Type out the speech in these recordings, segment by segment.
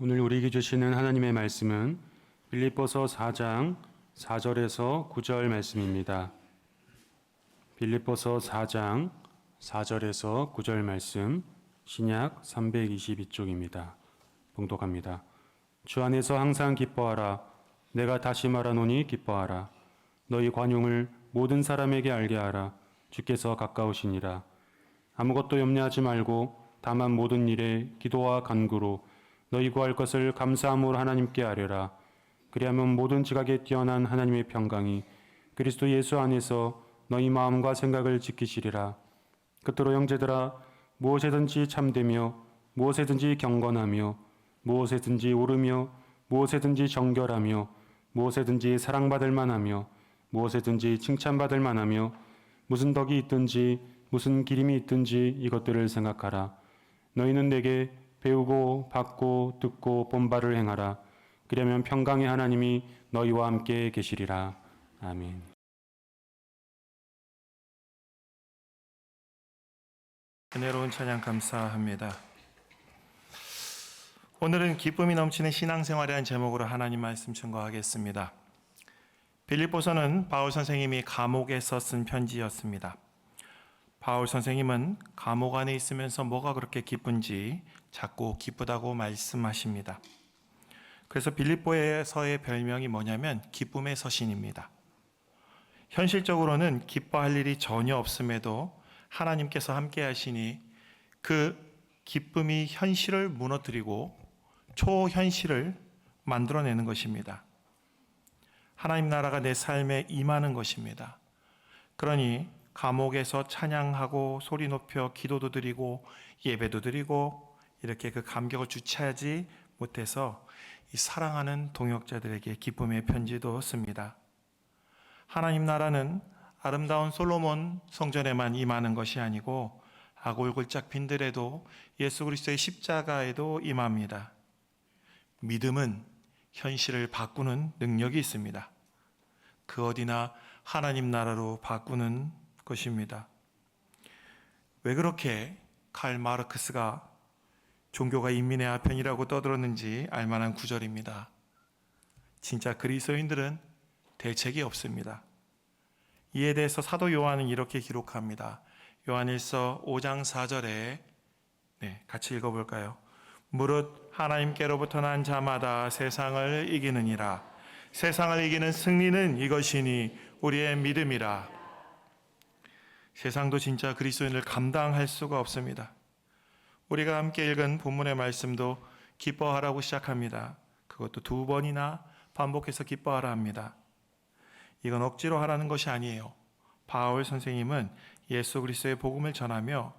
오늘 우리에게 주시는 하나님의 말씀은 빌립보서 4장 4절에서 9절 말씀입니다. 빌립보서 4장 4절에서 9절 말씀, 신약 322쪽입니다. 봉독합니다. 주 안에서 항상 기뻐하라. 내가 다시 말하노니 기뻐하라. 너희 관용을 모든 사람에게 알게 하라. 주께서 가까우시니라. 아무것도 염려하지 말고 다만 모든 일에 기도와 간구로 너희 구할 것을 감사함으로 하나님께 아뢰라. 그리하면 모든 지각에 뛰어난 하나님의 평강이 그리스도 예수 안에서 너희 마음과 생각을 지키시리라. 그토록 형제들아, 무엇에든지 참되며 무엇에든지 경건하며 무엇에든지 오르며 무엇에든지 정결하며 무엇에든지 사랑받을 만하며 무엇에든지 칭찬받을 만하며 무슨 덕이 있든지 무슨 기림이 있든지 이것들을 생각하라. 너희는 내게 배우고 받고 듣고 본바를 행하라. 그러면 평강의 하나님이 너희와 함께 계시리라. 아멘. 은혜로운 찬양 감사합니다. 오늘은 기쁨이 넘치는 신앙생활이라는 제목으로 하나님 말씀 증거하겠습니다. 빌립보서는 바울 선생님이 감옥에서 쓴 편지였습니다. 바울 선생님은 감옥 안에 있으면서 뭐가 그렇게 기쁜지 자꾸 기쁘다고 말씀하십니다. 그래서 빌립보에서의 별명이 뭐냐면 기쁨의 서신입니다. 현실적으로는 기뻐할 일이 전혀 없음에도 하나님께서 함께 하시니 그 기쁨이 현실을 무너뜨리고 초현실을 만들어내는 것입니다. 하나님 나라가 내 삶에 임하는 것입니다. 그러니 감옥에서 찬양하고 소리 높여 기도도 드리고 예배도 드리고 이렇게 그 감격을 주체하지 못해서 이 사랑하는 동역자들에게 기쁨의 편지도 씁니다. 하나님 나라는 아름다운 솔로몬 성전에만 임하는 것이 아니고 아골골짝 빈들에도 예수 그리스도의 십자가에도 임합니다. 믿음은 현실을 바꾸는 능력이 있습니다. 그 어디나 하나님 나라로 바꾸는 것입니다. 왜 그렇게 칼 마르크스가 종교가 인민의 아편이라고 떠들었는지 알만한 구절입니다. 진짜 그리스도인들은 대책이 없습니다. 이에 대해서 사도 요한은 이렇게 기록합니다. 요한일서 5장 4절에 같이 읽어볼까요? 무릇 하나님께로부터 난 자마다 세상을 이기느니라. 세상을 이기는 승리는 이것이니 우리의 믿음이라. 세상도 진짜 그리스도인을 감당할 수가 없습니다. 우리가 함께 읽은 본문의 말씀도 기뻐하라고 시작합니다. 그것도 2번이나 반복해서 기뻐하라 합니다. 이건 억지로 하라는 것이 아니에요. 바울 선생님은 예수 그리스도의 복음을 전하며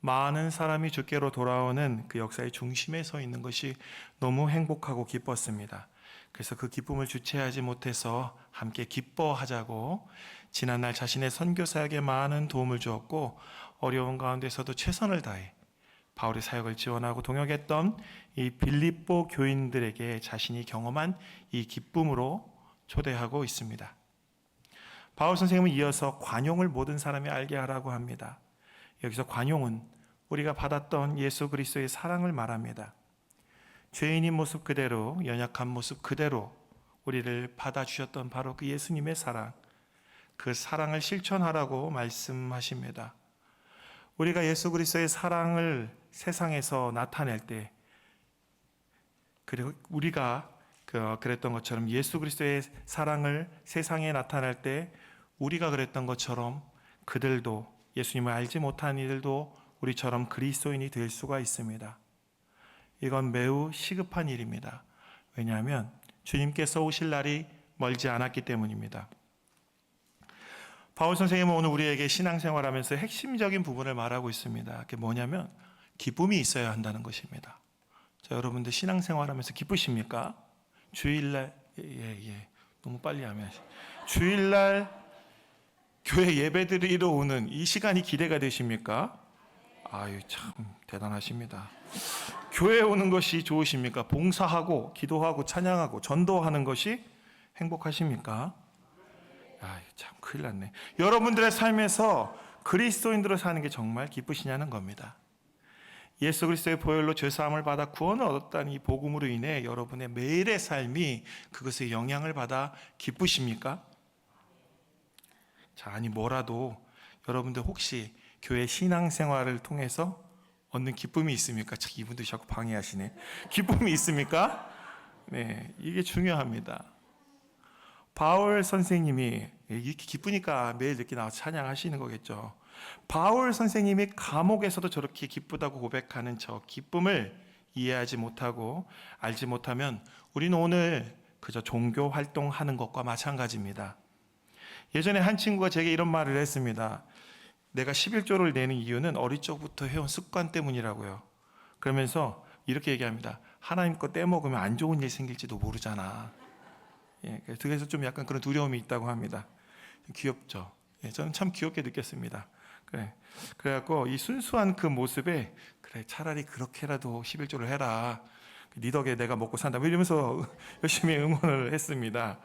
많은 사람이 주께로 돌아오는 그 역사의 중심에 서 있는 것이 너무 행복하고 기뻤습니다. 그래서 그 기쁨을 주체하지 못해서 함께 기뻐하자고 지난날 자신의 선교 사역에 많은 도움을 주었고 어려운 가운데서도 최선을 다해 바울의 사역을 지원하고 동역했던 이 빌립보 교인들에게 자신이 경험한 이 기쁨으로 초대하고 있습니다. 바울 선생님은 이어서 관용을 모든 사람이 알게 하라고 합니다. 여기서 관용은 우리가 받았던 예수 그리스도의 사랑을 말합니다. 죄인인 모습 그대로, 연약한 모습 그대로 우리를 받아주셨던 바로 그 예수님의 사랑, 그 사랑을 실천하라고 말씀하십니다. 우리가 예수 그리스도의 사랑을 세상에서 나타낼 때, 그리고 우리가 그랬던 것처럼 예수 그리스도의 사랑을 세상에 나타낼 때 우리가 그랬던 것처럼 그들도, 예수님을 알지 못한 이들도 우리처럼 그리스도인이 될 수가 있습니다. 이건 매우 시급한 일입니다. 왜냐하면 주님께서 오실 날이 멀지 않았기 때문입니다. 바울 선생님은 오늘 우리에게 신앙생활하면서 핵심적인 부분을 말하고 있습니다. 그게 뭐냐면 기쁨이 있어야 한다는 것입니다. 자, 여러분들 신앙생활하면서 기쁘십니까? 주일날 너무 빨리 하면 주일날 교회 예배드리러 오는 이 시간이 기대가 되십니까? 아유, 참 대단하십니다. 교회에 오는 것이 좋으십니까? 봉사하고 기도하고 찬양하고 전도하는 것이 행복하십니까? 아, 참 큰일 났네. 여러분들의 삶에서 그리스도인들로 사는 게 정말 기쁘시냐는 겁니다. 예수 그리스도의 보혈로 죄사함을 받아 구원을 얻었다는 이 복음으로 인해 여러분의 매일의 삶이 그것에 영향을 받아 기쁘십니까? 자, 아니 뭐라도 여러분들 혹시 교회 신앙생활을 통해서 얻는 기쁨이 있습니까? 참, 이분들이 자꾸 방해하시네. 기쁨이 있습니까? 네, 이게 중요합니다. 바울 선생님이 이렇게 기쁘니까 매일 늦게 나와서 찬양하시는 거겠죠. 바울 선생님이 감옥에서도 저렇게 기쁘다고 고백하는 저 기쁨을 이해하지 못하고 알지 못하면 우리는 오늘 그저 종교 활동하는 것과 마찬가지입니다. 예전에 한 친구가 제게 이런 말을 했습니다. 내가 11조를 내는 이유는 어릴 적부터 해온 습관 때문이라고요. 그러면서 이렇게 얘기합니다. 하나님 거 떼먹으면 안 좋은 일 생길지도 모르잖아. 예, 그래서 좀 약간 그런 두려움이 있다고 합니다. 귀엽죠. 예, 저는 참 귀엽게 느꼈습니다. 그래갖고 이 순수한 그 모습에 그래 차라리 그렇게라도 11조를 해라. 네 덕에 내가 먹고 산다. 이러면서 열심히 응원을 했습니다.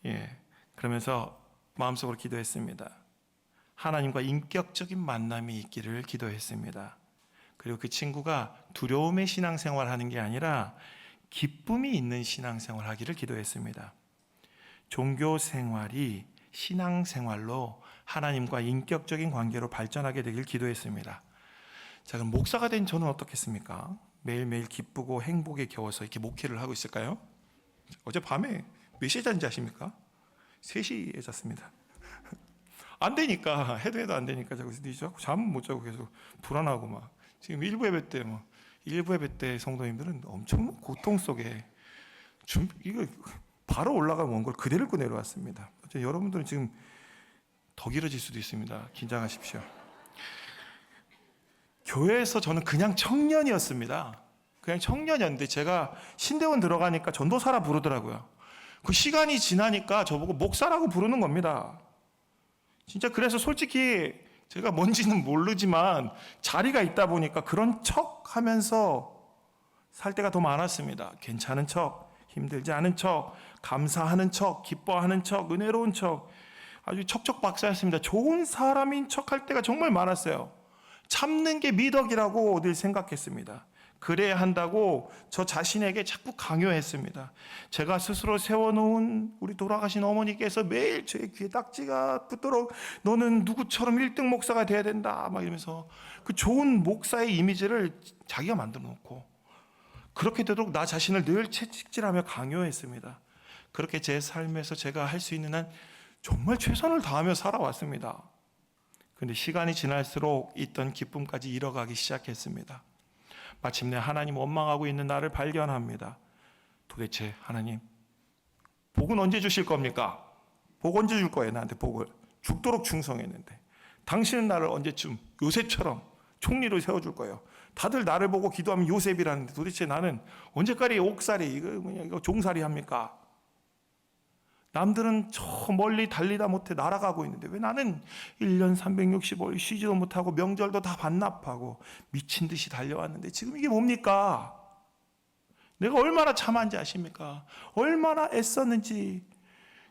예, 그러면서 마음속으로 기도했습니다. 하나님과 인격적인 만남이 있기를 기도했습니다. 그리고 그 친구가 두려움의 신앙생활 하는 게 아니라 기쁨이 있는 신앙생활 하기를 기도했습니다. 종교 생활이 신앙생활로 하나님과 인격적인 관계로 발전하게 되길 기도했습니다. 자, 그럼 목사가 된 저는 어떻겠습니까? 매일매일 기쁘고 행복에 겨워서 이렇게 목회를 하고 있을까요? 어젯밤에 몇 시에 잔지 아십니까? 3시에 잤습니다. 안 되니까 해도 안 되니까 자꾸 잠 못 자고 계속 불안하고 막 지금 일부 예배 때 성도님들은 엄청난 고통 속에 이거 바로 올라간 원고를 그대로 읽고 내려왔습니다. 여러분들은 지금 더 길어질 수도 있습니다. 긴장하십시오. 교회에서 저는 그냥 청년이었습니다. 그냥 청년이었는데 제가 신대원 들어가니까 전도사라 부르더라고요. 그 시간이 지나니까 저보고 목사라고 부르는 겁니다. 진짜 그래서 솔직히 제가 뭔지는 모르지만 자리가 있다 보니까 그런 척 하면서 살 때가 더 많았습니다. 괜찮은 척, 힘들지 않은 척, 감사하는 척, 기뻐하는 척, 은혜로운 척, 아주 척척박사였습니다. 좋은 사람인 척 할 때가 정말 많았어요. 참는 게 미덕이라고 늘 생각했습니다. 그래야 한다고 저 자신에게 자꾸 강요했습니다. 제가 스스로 세워놓은 우리 돌아가신 어머니께서 매일 제 귀에 딱지가 붙도록 너는 누구처럼 1등 목사가 돼야 된다 막 이러면서 그 좋은 목사의 이미지를 자기가 만들어 놓고 그렇게 되도록 나 자신을 늘 채찍질하며 강요했습니다. 그렇게 제 삶에서 제가 할 수 있는 한 정말 최선을 다하며 살아왔습니다. 그런데 시간이 지날수록 있던 기쁨까지 잃어가기 시작했습니다. 마침내 하나님 원망하고 있는 나를 발견합니다. 도대체 하나님 복은 언제 주실 겁니까? 복 언제 줄 거예요? 나한테 복을 죽도록 충성했는데 당신은 나를 언제쯤 요셉처럼 총리로 세워줄 거예요. 다들 나를 보고 기도하면 요셉이라는데 도대체 나는 언제까지 옥살이 이거 종살이 합니까? 남들은 저 멀리 달리다 못해 날아가고 있는데 왜 나는 1년 365일 쉬지도 못하고 명절도 다 반납하고 미친 듯이 달려왔는데 지금 이게 뭡니까? 내가 얼마나 참았는지 아십니까? 얼마나 애썼는지.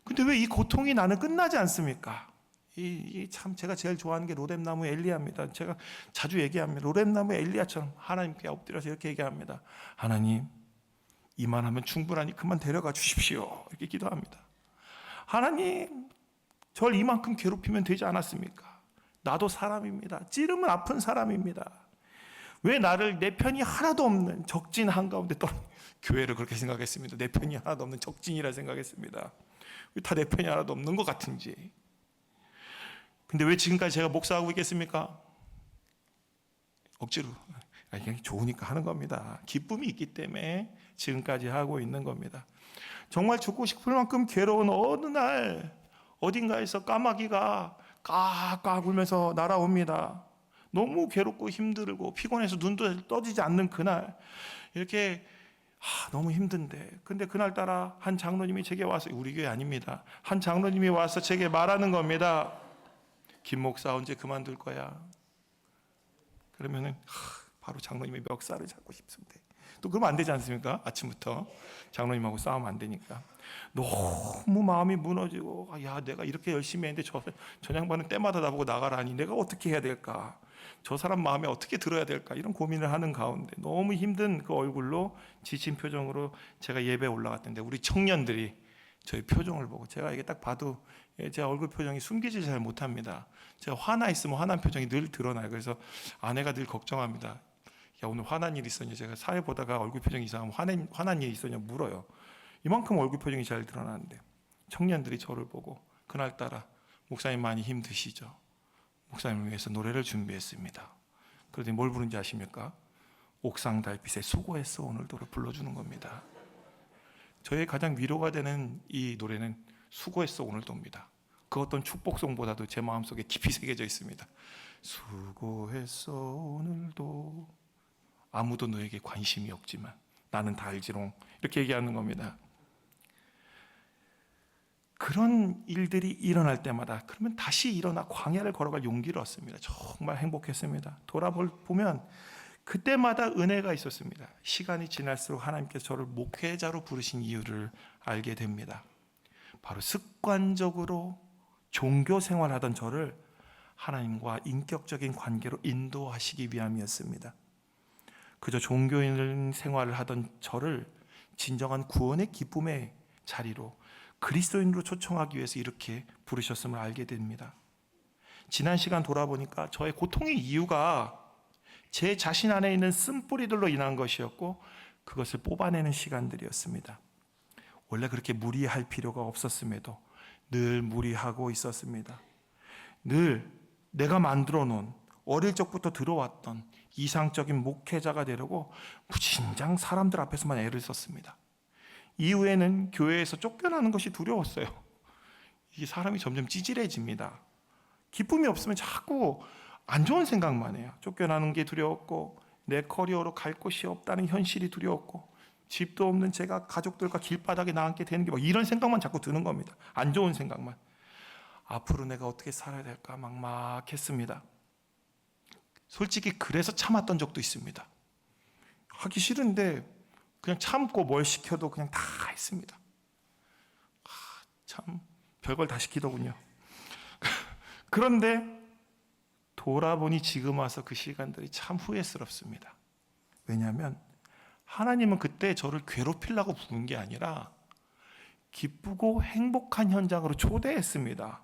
근데 왜 이 고통이 나는 끝나지 않습니까? 이 참 제가 제일 좋아하는 게 로뎀나무 엘리야입니다. 제가 자주 얘기합니다. 로뎀나무 엘리야처럼 하나님께 엎드려서 이렇게 얘기합니다. 하나님 이만하면 충분하니 그만 데려가 주십시오. 이렇게 기도합니다. 하나님, 절 이만큼 괴롭히면 되지 않았습니까? 나도 사람입니다. 찌르면 아픈 사람입니다. 왜 나를 내 편이 하나도 없는 적진 한가운데 교회를 그렇게 생각했습니다. 내 편이 하나도 없는 적진이라 생각했습니다. 왜 다 내 편이 하나도 없는 것 같은지. 근데 왜 지금까지 제가 목사하고 있겠습니까? 억지로. 그냥 좋으니까 하는 겁니다. 기쁨이 있기 때문에 지금까지 하고 있는 겁니다. 정말 죽고 싶을 만큼 괴로운 어느 날 어딘가에서 까마귀가 깍깍 울면서 날아옵니다. 너무 괴롭고 힘들고 피곤해서 눈도 떠지지 않는 그날 이렇게 너무 힘든데 근데 그날따라 한 장로님이 제게 와서 우리 교회 아닙니다. 한 장로님이 와서 제게 말하는 겁니다. 김 목사 언제 그만둘 거야? 그러면은 바로 장로님의 멱살을 잡고 싶은데 또 그러면 안 되지 않습니까? 아침부터 장로님하고 싸우면 안 되니까. 너무 마음이 무너지고, 야, 내가 이렇게 열심히 했는데 저 양반은 때마다 나보고 나가라니 내가 어떻게 해야 될까? 저 사람 마음에 어떻게 들어야 될까? 이런 고민을 하는 가운데 너무 힘든 그 얼굴로 지친 표정으로 제가 예배에 올라갔던데, 우리 청년들이 저희 표정을 보고, 제가 이게 딱 봐도 제 얼굴 표정이 숨기지 잘 못합니다. 제가 화나 있으면 화난 표정이 늘 드러나요. 그래서 아내가 늘 걱정합니다. 야, 오늘 화난 일 있었냐? 제가 사회 보다가 얼굴 표정이 이상하면 화난 일 있었냐 물어요. 이만큼 얼굴 표정이 잘 드러나는데, 청년들이 저를 보고 그날따라 목사님 많이 힘드시죠? 목사님을 위해서 노래를 준비했습니다. 그러더니 뭘 부른지 아십니까? 옥상 달빛에 수고했어 오늘도를 불러주는 겁니다. 저의 가장 위로가 되는 이 노래는 수고했어 오늘도입니다. 그 어떤 축복송보다도 제 마음속에 깊이 새겨져 있습니다. 수고했어 오늘도 아무도 너에게 관심이 없지만 나는 다 알지롱, 이렇게 얘기하는 겁니다. 그런 일들이 일어날 때마다 그러면 다시 일어나 광야를 걸어갈 용기를 얻습니다. 정말 행복했습니다. 돌아보면 그때마다 은혜가 있었습니다. 시간이 지날수록 하나님께서 저를 목회자로 부르신 이유를 알게 됩니다. 바로 습관적으로 종교 생활하던 저를 하나님과 인격적인 관계로 인도하시기 위함이었습니다. 그저 종교인 생활을 하던 저를 진정한 구원의 기쁨의 자리로, 그리스도인으로 초청하기 위해서 이렇게 부르셨음을 알게 됩니다. 지난 시간 돌아보니까 저의 고통의 이유가 제 자신 안에 있는 쓴뿌리들로 인한 것이었고, 그것을 뽑아내는 시간들이었습니다. 원래 그렇게 무리할 필요가 없었음에도 늘 무리하고 있었습니다. 늘 내가 만들어 놓은, 어릴 적부터 들어왔던 이상적인 목회자가 되려고 무진장 사람들 앞에서만 애를 썼습니다. 이후에는 교회에서 쫓겨나는 것이 두려웠어요. 이 사람이 점점 찌질해집니다. 기쁨이 없으면 자꾸 안 좋은 생각만 해요. 쫓겨나는 게 두려웠고, 내 커리어로 갈 곳이 없다는 현실이 두려웠고, 집도 없는 제가 가족들과 길바닥에 나앉게 되는 게 막 이런 생각만 자꾸 드는 겁니다. 안 좋은 생각만. 앞으로 내가 어떻게 살아야 될까 막막했습니다. 솔직히 그래서 참았던 적도 있습니다. 하기 싫은데 그냥 참고 뭘 시켜도 그냥 다 했습니다. 참 별걸 다 시키더군요. 그런데 돌아보니 지금 와서 그 시간들이 참 후회스럽습니다. 왜냐하면 하나님은 그때 저를 괴롭히려고 부른 게 아니라 기쁘고 행복한 현장으로 초대했습니다.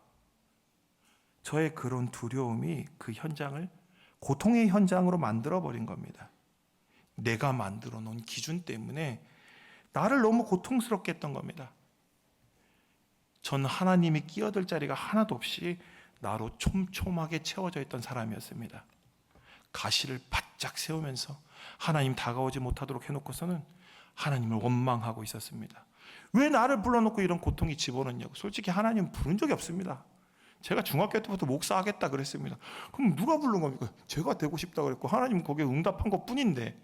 저의 그런 두려움이 그 현장을 고통의 현장으로 만들어버린 겁니다. 내가 만들어 놓은 기준 때문에 나를 너무 고통스럽게 했던 겁니다. 전 하나님이 끼어들 자리가 하나도 없이 나로 촘촘하게 채워져 있던 사람이었습니다. 가시를 바짝 세우면서 하나님 다가오지 못하도록 해놓고서는 하나님을 원망하고 있었습니다. 왜 나를 불러놓고 이런 고통이 집어넣냐고. 솔직히 하나님 부른 적이 없습니다. 제가 중학교 때부터 목사하겠다 그랬습니다. 그럼 누가 부른 겁니까? 제가 되고 싶다 그랬고, 하나님 거기에 응답한 것 뿐인데,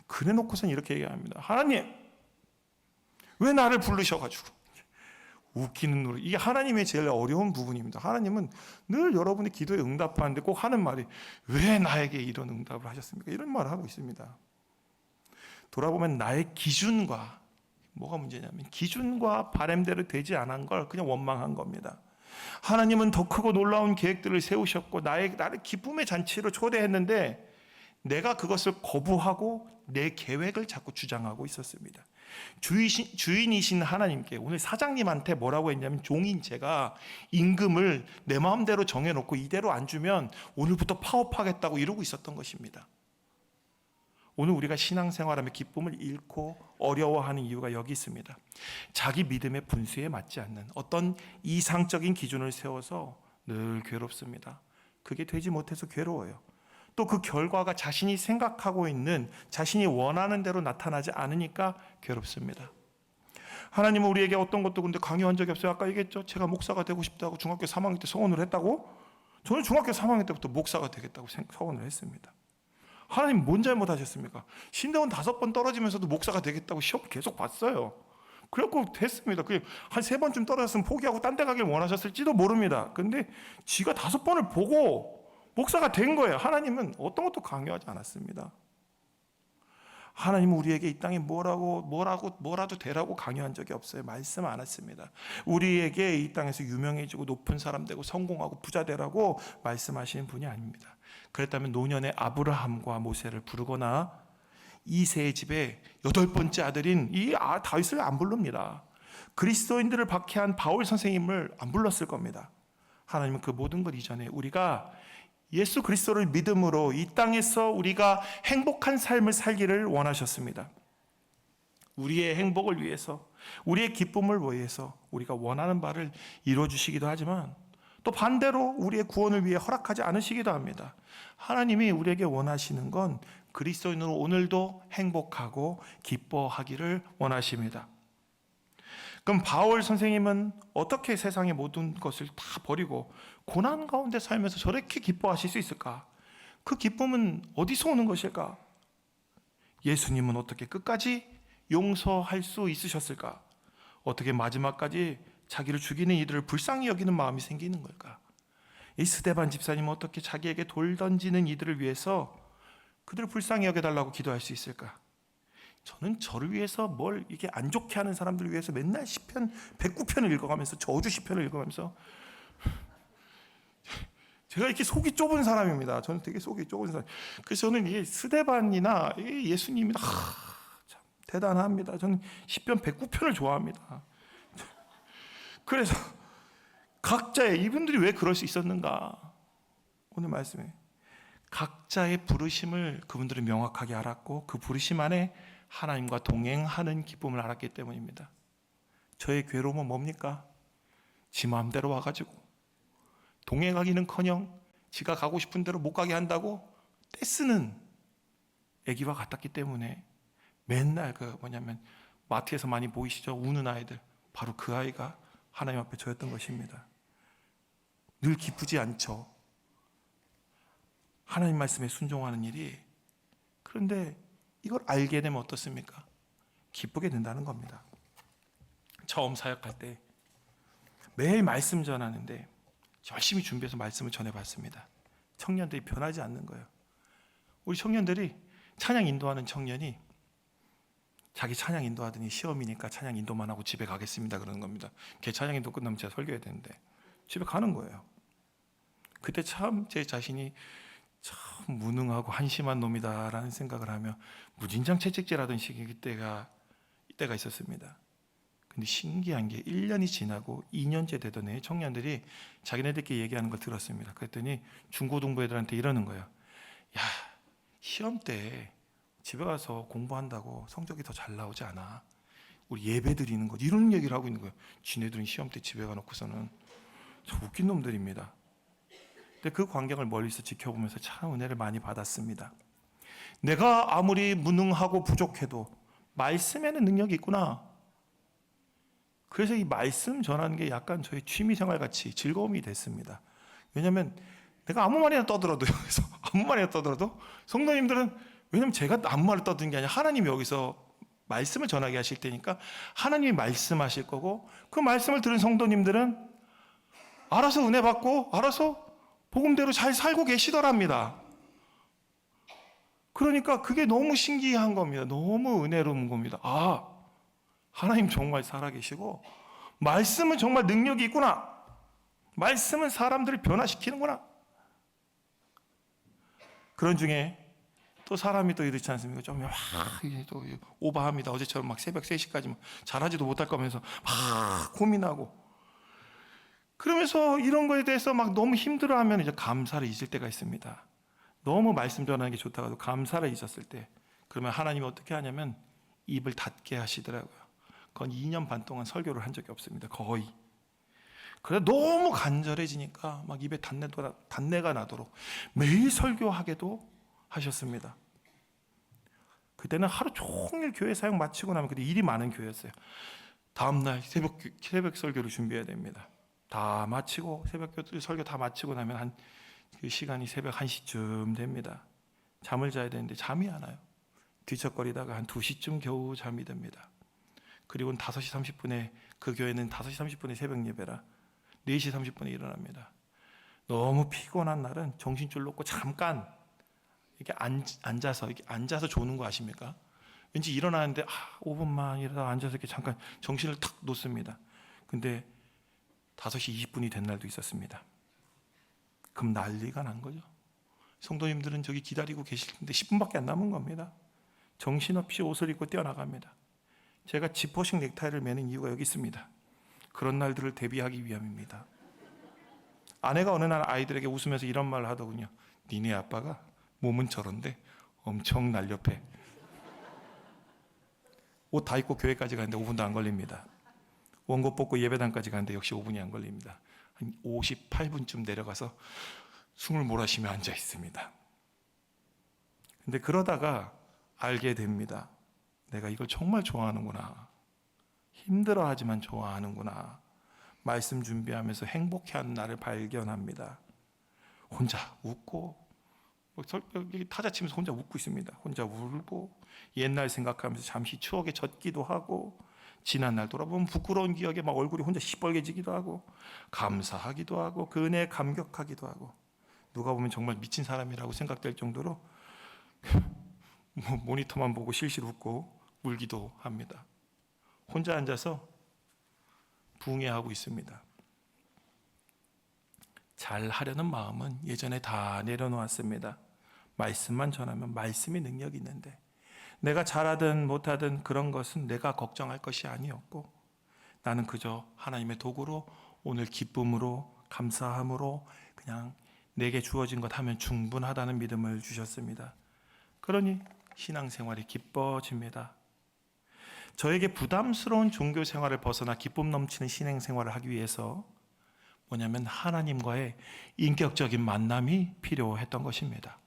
그래 놓고선 이렇게 얘기합니다. 하나님, 왜 나를 부르셔가지고. 웃기는 노래. 이게 하나님의 제일 어려운 부분입니다. 하나님은 늘 여러분의 기도에 응답하는데 꼭 하는 말이, 왜 나에게 이런 응답을 하셨습니까? 이런 말을 하고 있습니다. 돌아보면 나의 기준과, 뭐가 문제냐면 기준과 바램대로 되지 않은 걸 그냥 원망한 겁니다. 하나님은 더 크고 놀라운 계획들을 세우셨고 나를 기쁨의 잔치로 초대했는데 내가 그것을 거부하고 내 계획을 자꾸 주장하고 있었습니다. 주인이신 하나님께, 오늘 사장님한테 뭐라고 했냐면, 종인 제가 임금을 내 마음대로 정해놓고 이대로 안 주면 오늘부터 파업하겠다고 이러고 있었던 것입니다. 오늘 우리가 신앙생활하며 기쁨을 잃고 어려워하는 이유가 여기 있습니다. 자기 믿음의 분수에 맞지 않는 어떤 이상적인 기준을 세워서 늘 괴롭습니다. 그게 되지 못해서 괴로워요. 또 그 결과가 자신이 생각하고 있는, 자신이 원하는 대로 나타나지 않으니까 괴롭습니다. 하나님은 우리에게 어떤 것도 근데 강요한 적이 없어요. 아까 얘기했죠. 제가 목사가 되고 싶다고 중학교 3학년 때 소원을 했다고? 저는 중학교 3학년 때부터 목사가 되겠다고 소원을 했습니다. 하나님 뭔 잘못하셨습니까? 신대원 5번 떨어지면서도 목사가 되겠다고 시험 계속 봤어요. 그래갖고 됐습니다. 한 3번쯤 떨어졌으면 포기하고 딴 데 가길 원하셨을지도 모릅니다. 근데 지가 5번을 보고 목사가 된 거예요. 하나님은 어떤 것도 강요하지 않았습니다. 하나님은 우리에게 이 땅에 뭐라도 되라고 강요한 적이 없어요. 말씀 안 했습니다. 우리에게 이 땅에서 유명해지고 높은 사람 되고 성공하고 부자 되라고 말씀하시는 분이 아닙니다. 그랬다면 노년의 아브라함과 모세를 부르거나 이새의 집에 8번째 아들인 다윗을 안 부릅니다. 그리스도인들을 박해한 바울 선생님을 안 불렀을 겁니다. 하나님은 그 모든 것 이전에 우리가 예수 그리스도를 믿음으로 이 땅에서 우리가 행복한 삶을 살기를 원하셨습니다. 우리의 행복을 위해서, 우리의 기쁨을 위해서 우리가 원하는 바를 이루어주시기도 하지만 또 반대로 우리의 구원을 위해 허락하지 않으시기도 합니다. 하나님이 우리에게 원하시는 건 그리스도인으로 오늘도 행복하고 기뻐하기를 원하십니다. 그럼 바울 선생님은 어떻게 세상의 모든 것을 다 버리고 고난 가운데 살면서 저렇게 기뻐하실 수 있을까? 그 기쁨은 어디서 오는 것일까? 예수님은 어떻게 끝까지 용서할 수 있으셨을까? 어떻게 마지막까지 자기를 죽이는 이들을 불쌍히 여기는 마음이 생기는 걸까? 이 스데반 집사님은 어떻게 자기에게 돌 던지는 이들을 위해서 그들을 불쌍히 여겨달라고 기도할 수 있을까? 저는 저를 위해서 이게 안 좋게 하는 사람들을 위해서 맨날 시편 109편을 읽어가면서 저주 시편을 읽어가면서 제가 이렇게 속이 좁은 사람입니다. 저는 되게 속이 좁은 사람. 그래서 저는 이 스데반이나 예수님이 참 대단합니다. 저는 시편 109편을 좋아합니다. 그래서 각자의 이분들이 왜 그럴 수 있었는가? 오늘 말씀에 각자의 부르심을 그분들은 명확하게 알았고 그 부르심 안에 하나님과 동행하는 기쁨을 알았기 때문입니다. 저의 괴로움은 뭡니까? 지 마음대로 와가지고 동행하기는커녕 지가 가고 싶은 대로 못 가게 한다고 떼쓰는 애기와 같았기 때문에 맨날 마트에서 많이 보이시죠? 우는 아이들. 바로 그 아이가 하나님 앞에 저였던 것입니다. 늘 기쁘지 않죠. 하나님 말씀에 순종하는 일이. 그런데 이걸 알게 되면 어떻습니까? 기쁘게 된다는 겁니다. 처음 사역할 때 매일 말씀 전하는데 열심히 준비해서 말씀을 전해봤습니다. 청년들이 변하지 않는 거예요. 우리 청년들이 찬양 인도하는 청년이 자기 찬양 인도하더니 시험이니까 찬양 인도만 하고 집에 가겠습니다 그러는 겁니다. 걔 찬양 인도 끝나면 제가 설교해야 되는데 집에 가는 거예요. 그때 참 제 자신이 참 무능하고 한심한 놈이다라는 생각을 하며 무진장 채찍질하던 시기 때가 있었습니다. 근데 신기한 게 1년이 지나고 2년째 되던 애 청년들이 자기네들끼리 얘기하는 걸 들었습니다. 그랬더니 중고등부 애들한테 이러는 거예요. 야, 시험 때 집에 가서 공부한다고 성적이 더 잘 나오지 않아? 우리 예배 드리는 것 이런 얘기를 하고 있는 거예요. 지네들은 시험 때 집에 가놓고서는 참 웃긴 놈들입니다. 근데 그 광경을 멀리서 지켜보면서 참 은혜를 많이 받았습니다. 내가 아무리 무능하고 부족해도 말씀에는 능력이 있구나. 그래서 이 말씀 전하는 게 약간 저희 취미생활 같이 즐거움이 됐습니다. 왜냐하면 내가 아무 말이나 떠들어도 여기서 아무 말이나 떠들어도 성도님들은 왜냐하면 제가 아무 말을 떠드는 게 아니라 하나님이 여기서 말씀을 전하게 하실 테니까 하나님이 말씀하실 거고 그 말씀을 들은 성도님들은 알아서 은혜 받고 알아서 복음대로 잘 살고 계시더랍니다. 그러니까 그게 너무 신기한 겁니다. 너무 은혜로운 겁니다. 아, 하나님 정말 살아계시고 말씀은 정말 능력이 있구나. 말씀은 사람들을 변화시키는구나. 그런 중에 또 사람이 또 이렇지 않습니까? 좀 이게 또 오버합니다. 어제처럼 막 새벽 3시까지 잘하지도 못할 거면서 막 고민하고 그러면서 이런 거에 대해서 막 너무 힘들어하면 이제 감사를 잊을 때가 있습니다. 너무 말씀 전하는 게 좋다고 해도 감사를 잊었을 때 그러면 하나님이 어떻게 하냐면 입을 닫게 하시더라고요. 그건 2년 반 동안 설교를 한 적이 없습니다. 거의. 그래 너무 간절해지니까 막 입에 단내가 나도록 매일 설교하게도 하셨습니다. 그때는 하루 종일 교회 사역 마치고 나면 그때 일이 많은 교회였어요. 다음날 새벽 설교를 준비해야 됩니다. 다 마치고 새벽 설교 다 마치고 나면 그 시간이 새벽 1시쯤 됩니다. 잠을 자야 되는데 잠이 안 와요. 뒤척거리다가 한 2시쯤 겨우 잠이 듭니다. 그리고는 5시 30분에 그 교회는 5시 30분에 새벽 예배라 4시 30분에 일어납니다. 너무 피곤한 날은 정신줄 놓고 잠깐 이렇게 앉아서 조는 거 아십니까? 왠지 일어나는데 5분만 이러다 앉아서 이렇게 잠깐 정신을 탁 놓습니다. 근데 5시 20분이 된 날도 있었습니다. 그럼 난리가 난 거죠. 성도님들은 저기 기다리고 계실 텐데 10분밖에 안 남은 겁니다. 정신없이 옷을 입고 뛰어나갑니다. 제가 지퍼식 넥타이를 매는 이유가 여기 있습니다. 그런 날들을 대비하기 위함입니다. 아내가 어느 날 아이들에게 웃으면서 이런 말을 하더군요. 니네 아빠가 몸은 저런데 엄청 날렵해. 옷 다 입고 교회까지 가는데 5분도 안 걸립니다. 원고 뽑고 예배당까지 가는데 역시 5분이 안 걸립니다. 한 58분쯤 내려가서 숨을 몰아쉬며 앉아 있습니다. 근데 그러다가 알게 됩니다. 내가 이걸 정말 좋아하는구나. 힘들어하지만 좋아하는구나. 말씀 준비하면서 행복해하는 나를 발견합니다. 혼자 웃고 타자 치면서 혼자 웃고 있습니다. 혼자 울고 옛날 생각하면서 잠시 추억에 젖기도 하고 지난 날 돌아보면 부끄러운 기억에 막 얼굴이 혼자 시뻘개지기도 하고 감사하기도 하고 그 은혜에 감격하기도 하고 누가 보면 정말 미친 사람이라고 생각될 정도로 모니터만 보고 실실 웃고 울기도 합니다. 혼자 앉아서 붕해하고 있습니다. 잘 하려는 마음은 예전에 다 내려놓았습니다. 말씀만 전하면 말씀의 능력이 있는데 내가 잘하든 못하든 그런 것은 내가 걱정할 것이 아니었고 나는 그저 하나님의 도구로 오늘 기쁨으로 감사함으로 그냥 내게 주어진 것 하면 충분하다는 믿음을 주셨습니다. 그러니 신앙생활이 기뻐집니다. 저에게 부담스러운 종교 생활을 벗어나 기쁨 넘치는 신앙생활을 하기 위해서 뭐냐면 하나님과의 인격적인 만남이 필요했던 것입니다.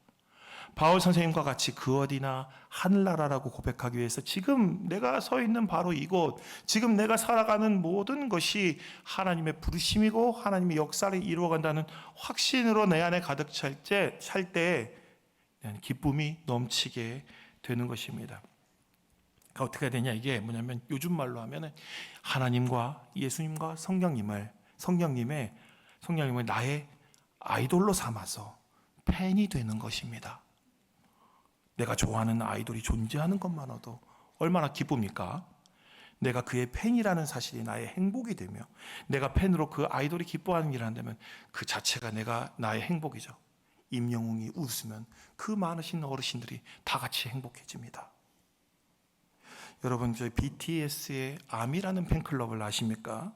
바울 선생님과 같이 그 어디나 하늘나라라고 고백하기 위해서 지금 내가 서 있는 바로 이곳, 지금 내가 살아가는 모든 것이 하나님의 부르심이고 하나님의 역사를 이루어간다는 확신으로 내 안에 가득 찰 때 기쁨이 넘치게 되는 것입니다. 그러니까 어떻게 해야 되냐, 이게 뭐냐면 요즘 말로 하면 하나님과 예수님과 성령님을 나의 아이돌로 삼아서 팬이 되는 것입니다. 내가 좋아하는 아이돌이 존재하는 것만으로도 얼마나 기쁩니까? 내가 그의 팬이라는 사실이 나의 행복이 되며 내가 팬으로 그 아이돌이 기뻐하는 일을 한다면 그 자체가 나의 행복이죠. 임영웅이 웃으면 그 많으신 어르신들이 다 같이 행복해집니다. 여러분, 저희 BTS의 아미라는 팬클럽을 아십니까?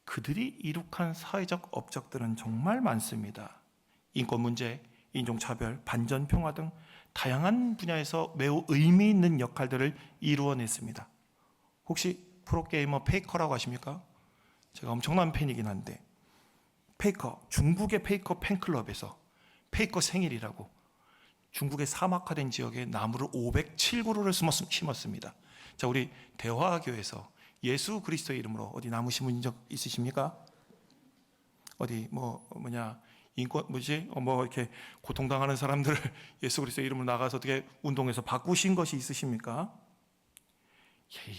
그들이 이룩한 사회적 업적들은 정말 많습니다. 인권 문제, 인종차별, 반전평화 등 다양한 분야에서 매우 의미 있는 역할들을 이루어냈습니다. 혹시 프로게이머 페이커라고 아십니까? 제가 엄청난 팬이긴 한데 페이커, 중국의 페이커 팬클럽에서 페이커 생일이라고 중국의 사막화된 지역에 나무를 507그루를 심었습니다. 자, 우리 대화교에서 예수 그리스도의 이름으로 어디 나무 심은 적 있으십니까? 어디 인권 이렇게 고통당하는 사람들을 예수 그리스도의 이름으로 나가서 어떻게 운동해서 바꾸신 것이 있으십니까?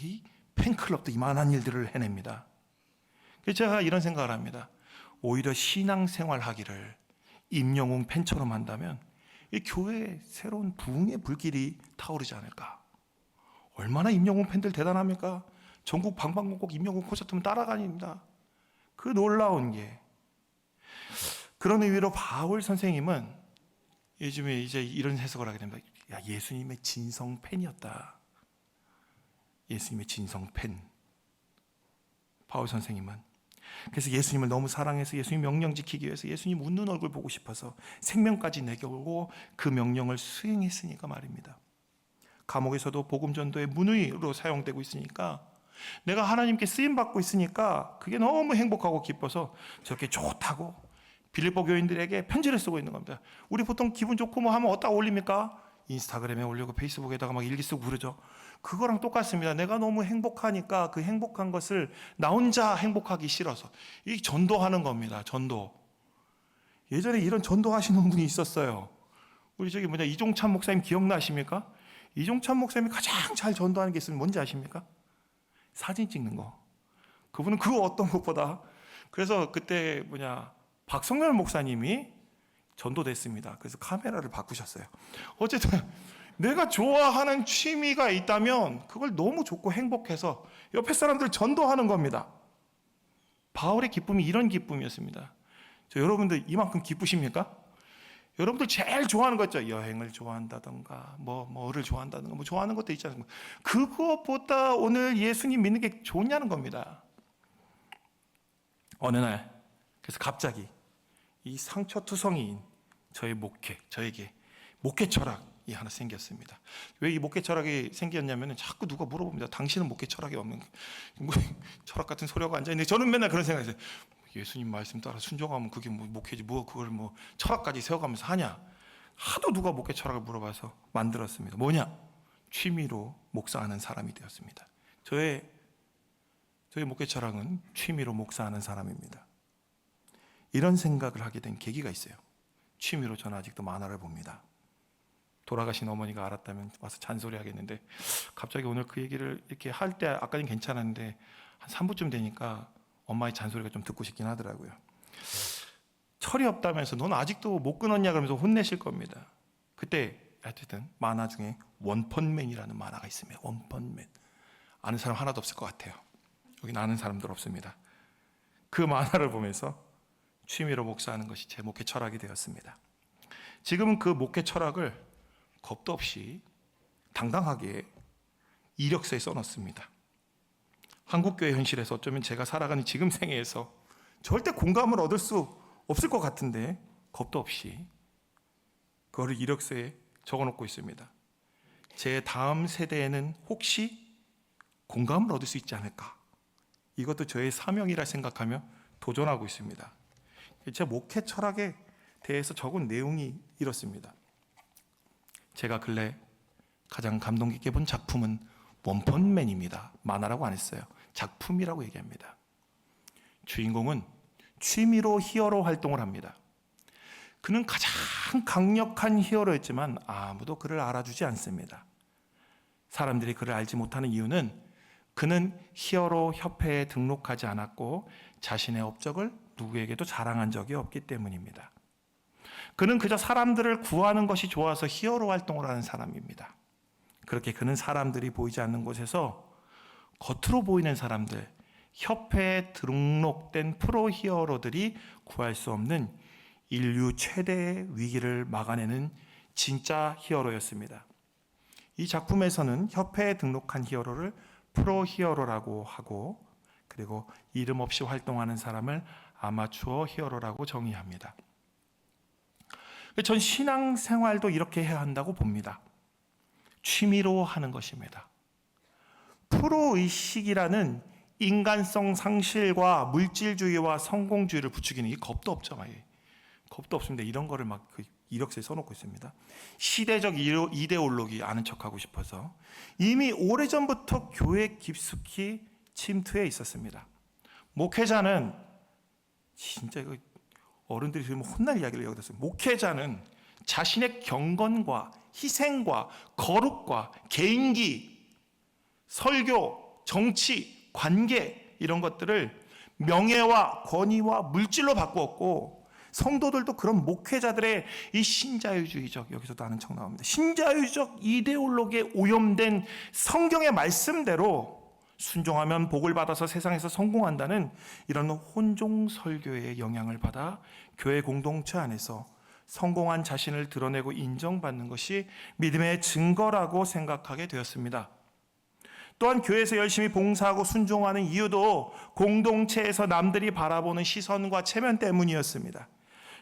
이 팬클럽도 이만한 일들을 해냅니다. 그래서 제가 이런 생각을 합니다. 오히려 신앙생활 하기를 임영웅 팬처럼 한다면 이 교회에 새로운 부흥의 불길이 타오르지 않을까. 얼마나 임영웅 팬들 대단합니까? 전국 방방곡곡 임영웅 콘서트면 따라다닙니다. 그 놀라운 게, 그런 의미로 바울 선생님은 요즘에 이제 이런 해석을 하게 됩니다. 야, 예수님의 진성 팬이었다. 예수님의 진성 팬. 바울 선생님은 그래서 예수님을 너무 사랑해서 예수님 명령 지키기 위해서 예수님 웃는 얼굴 보고 싶어서 생명까지 내걸고 그 명령을 수행했으니까 말입니다. 감옥에서도 복음 전도의 문의로 사용되고 있으니까 내가 하나님께 쓰임 받고 있으니까 그게 너무 행복하고 기뻐서 저렇게 좋다고 빌립보 교인들에게 편지를 쓰고 있는 겁니다. 우리 보통 기분 좋고 뭐 하면 어디다 올립니까? 인스타그램에 올리고 페이스북에다가 막 일기 쓰고 그러죠. 그거랑 똑같습니다. 내가 너무 행복하니까 그 행복한 것을 나 혼자 행복하기 싫어서 이 전도하는 겁니다. 전도. 예전에 이런 전도하시는 분이 있었어요. 우리 이종찬 목사님 기억나십니까? 이종찬 목사님이 가장 잘 전도하는 게 있으면 뭔지 아십니까? 사진 찍는 거. 그분은 그 어떤 것보다, 그래서 그때 박성열 목사님이 전도됐습니다. 그래서 카메라를 바꾸셨어요. 어쨌든 내가 좋아하는 취미가 있다면 그걸 너무 좋고 행복해서 옆에 사람들 전도하는 겁니다. 바울의 기쁨이 이런 기쁨이었습니다. 여러분들 이만큼 기쁘십니까? 여러분들 제일 좋아하는 거 있죠? 여행을 좋아한다던가 뭐를 좋아한다던가 뭐 좋아하는 것도 있지 않습니까? 그것보다 오늘 예수님 믿는 게 좋냐는 겁니다. 어느 날 그래서 갑자기 이 상처투성이인 저에게 목회 철학이 하나 생겼습니다. 왜 이 목회 철학이 생겼냐면 자꾸 누가 물어봅니다. 당신은 목회 철학이 없는 뭐 철학 같은 소리가 앉아 있는데 저는 맨날 그런 생각이 들어요. 예수님 말씀 따라 순종하면 그게 뭐 목회지 뭐 그걸 뭐 철학까지 세워가면서 하냐. 하도 누가 목회 철학을 물어봐서 만들었습니다. 뭐냐? 취미로 목사하는 사람이 되었습니다. 저의 목회 철학은 취미로 목사하는 사람입니다. 이런 생각을 하게 된 계기가 있어요. 취미로 저는 아직도 만화를 봅니다. 돌아가신 어머니가 알았다면 와서 잔소리 하겠는데 갑자기 오늘 그 얘기를 이렇게 할 때 아까는 괜찮았는데 한 3부쯤 되니까 엄마의 잔소리가 좀 듣고 싶긴 하더라고요. 철이 없다면서 넌 아직도 못 끊었냐 그러면서 혼내실 겁니다. 그때 어쨌든 만화 중에 원펀맨이라는 만화가 있습니다. 원펀맨. 아는 사람 하나도 없을 것 같아요. 여기는 아는 사람들 없습니다. 그 만화를 보면서 취미로 목사하는 것이 제 목회 철학이 되었습니다. 지금은 그 목회 철학을 겁도 없이 당당하게 이력서에 써놓습니다. 한국교회 현실에서 어쩌면 제가 살아가는 지금 생애에서 절대 공감을 얻을 수 없을 것 같은데 겁도 없이 그거를 이력서에 적어놓고 있습니다. 제 다음 세대에는 혹시 공감을 얻을 수 있지 않을까? 이것도 저의 사명이라 생각하며 도전하고 있습니다. 제 목회 철학에 대해서 적은 내용이 이렇습니다. 제가 근래 가장 감동 깊게 본 작품은 원펀맨입니다. 만화라고 안 했어요. 작품이라고 얘기합니다. 주인공은 취미로 히어로 활동을 합니다. 그는 가장 강력한 히어로였지만 아무도 그를 알아주지 않습니다. 사람들이 그를 알지 못하는 이유는 그는 히어로 협회에 등록하지 않았고 자신의 업적을 누구에게도 자랑한 적이 없기 때문입니다. 그는 그저 사람들을 구하는 것이 좋아서 히어로 활동을 하는 사람입니다. 그렇게 그는 사람들이 보이지 않는 곳에서 겉으로 보이는 사람들, 협회에 등록된 프로 히어로들이 구할 수 없는 인류 최대의 위기를 막아내는 진짜 히어로였습니다. 이 작품에서는 협회에 등록한 히어로를 프로 히어로라고 하고 그리고 이름 없이 활동하는 사람을 아마추어 히어로라고 정의합니다. 전 신앙생활도 이렇게 해야 한다고 봅니다. 취미로 하는 것입니다. 프로의식이라는 인간성 상실과 물질주의와 성공주의를 부추기는 이 겁도 없죠. 겁도 없습니다. 이런 거를 막 이력서에 써놓고 있습니다. 시대적 이데올로기 아는 척하고 싶어서 이미 오래전부터 교회에 깊숙이 침투해 있었습니다. 목회자는 진짜 이거 어른들이 들으면 혼날 이야기를 여기다 써요. 목회자는 자신의 경건과 희생과 거룩과 개인기, 설교, 정치, 관계 이런 것들을 명예와 권위와 물질로 바꾸었고 성도들도 그런 목회자들의 이 신자유주의적 여기서도 아는 척 나옵니다. 신자유적 이데올로기에 오염된 성경의 말씀대로 순종하면 복을 받아서 세상에서 성공한다는 이런 혼종 설교의 영향을 받아 교회 공동체 안에서 성공한 자신을 드러내고 인정받는 것이 믿음의 증거라고 생각하게 되었습니다. 또한 교회에서 열심히 봉사하고 순종하는 이유도 공동체에서 남들이 바라보는 시선과 체면 때문이었습니다.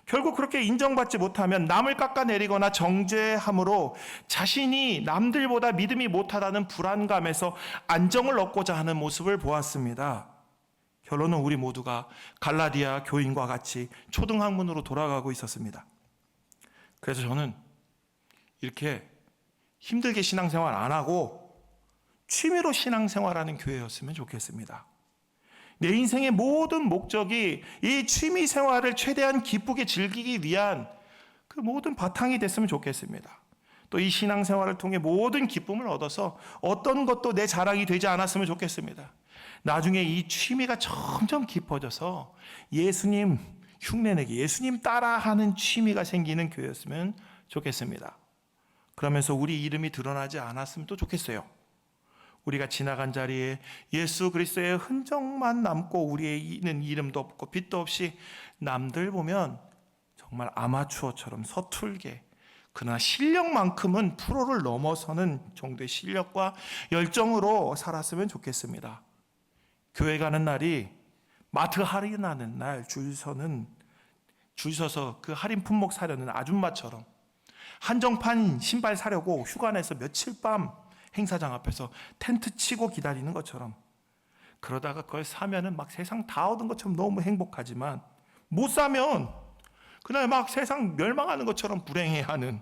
결국 그렇게 인정받지 못하면 남을 깎아내리거나 정죄함으로 자신이 남들보다 믿음이 못하다는 불안감에서 안정을 얻고자 하는 모습을 보았습니다. 결론은 우리 모두가 갈라디아 교인과 같이 초등학문으로 돌아가고 있었습니다. 그래서 저는 이렇게 힘들게 신앙생활 안 하고 취미로 신앙생활하는 교회였으면 좋겠습니다. 내 인생의 모든 목적이 이 취미 생활을 최대한 기쁘게 즐기기 위한 그 모든 바탕이 됐으면 좋겠습니다. 또 이 신앙생활을 통해 모든 기쁨을 얻어서 어떤 것도 내 자랑이 되지 않았으면 좋겠습니다. 나중에 이 취미가 점점 깊어져서 예수님 흉내내기, 예수님 따라하는 취미가 생기는 교회였으면 좋겠습니다. 그러면서 우리 이름이 드러나지 않았으면 또 좋겠어요. 우리가 지나간 자리에 예수 그리스도의 흔적만 남고 우리는 이름도 없고 빛도 없이 남들 보면 정말 아마추어처럼 서툴게, 그러나 실력만큼은 프로를 넘어서는 정도의 실력과 열정으로 살았으면 좋겠습니다. 교회 가는 날이 마트 할인하는 날 줄 서서 그 할인 품목 사려는 아줌마처럼, 한정판 신발 사려고 휴가 내서 며칠 밤 행사장 앞에서 텐트 치고 기다리는 것처럼, 그러다가 그걸 사면은 막 세상 다 얻은 것처럼 너무 행복하지만 못 사면 그날 막 세상 멸망하는 것처럼 불행해하는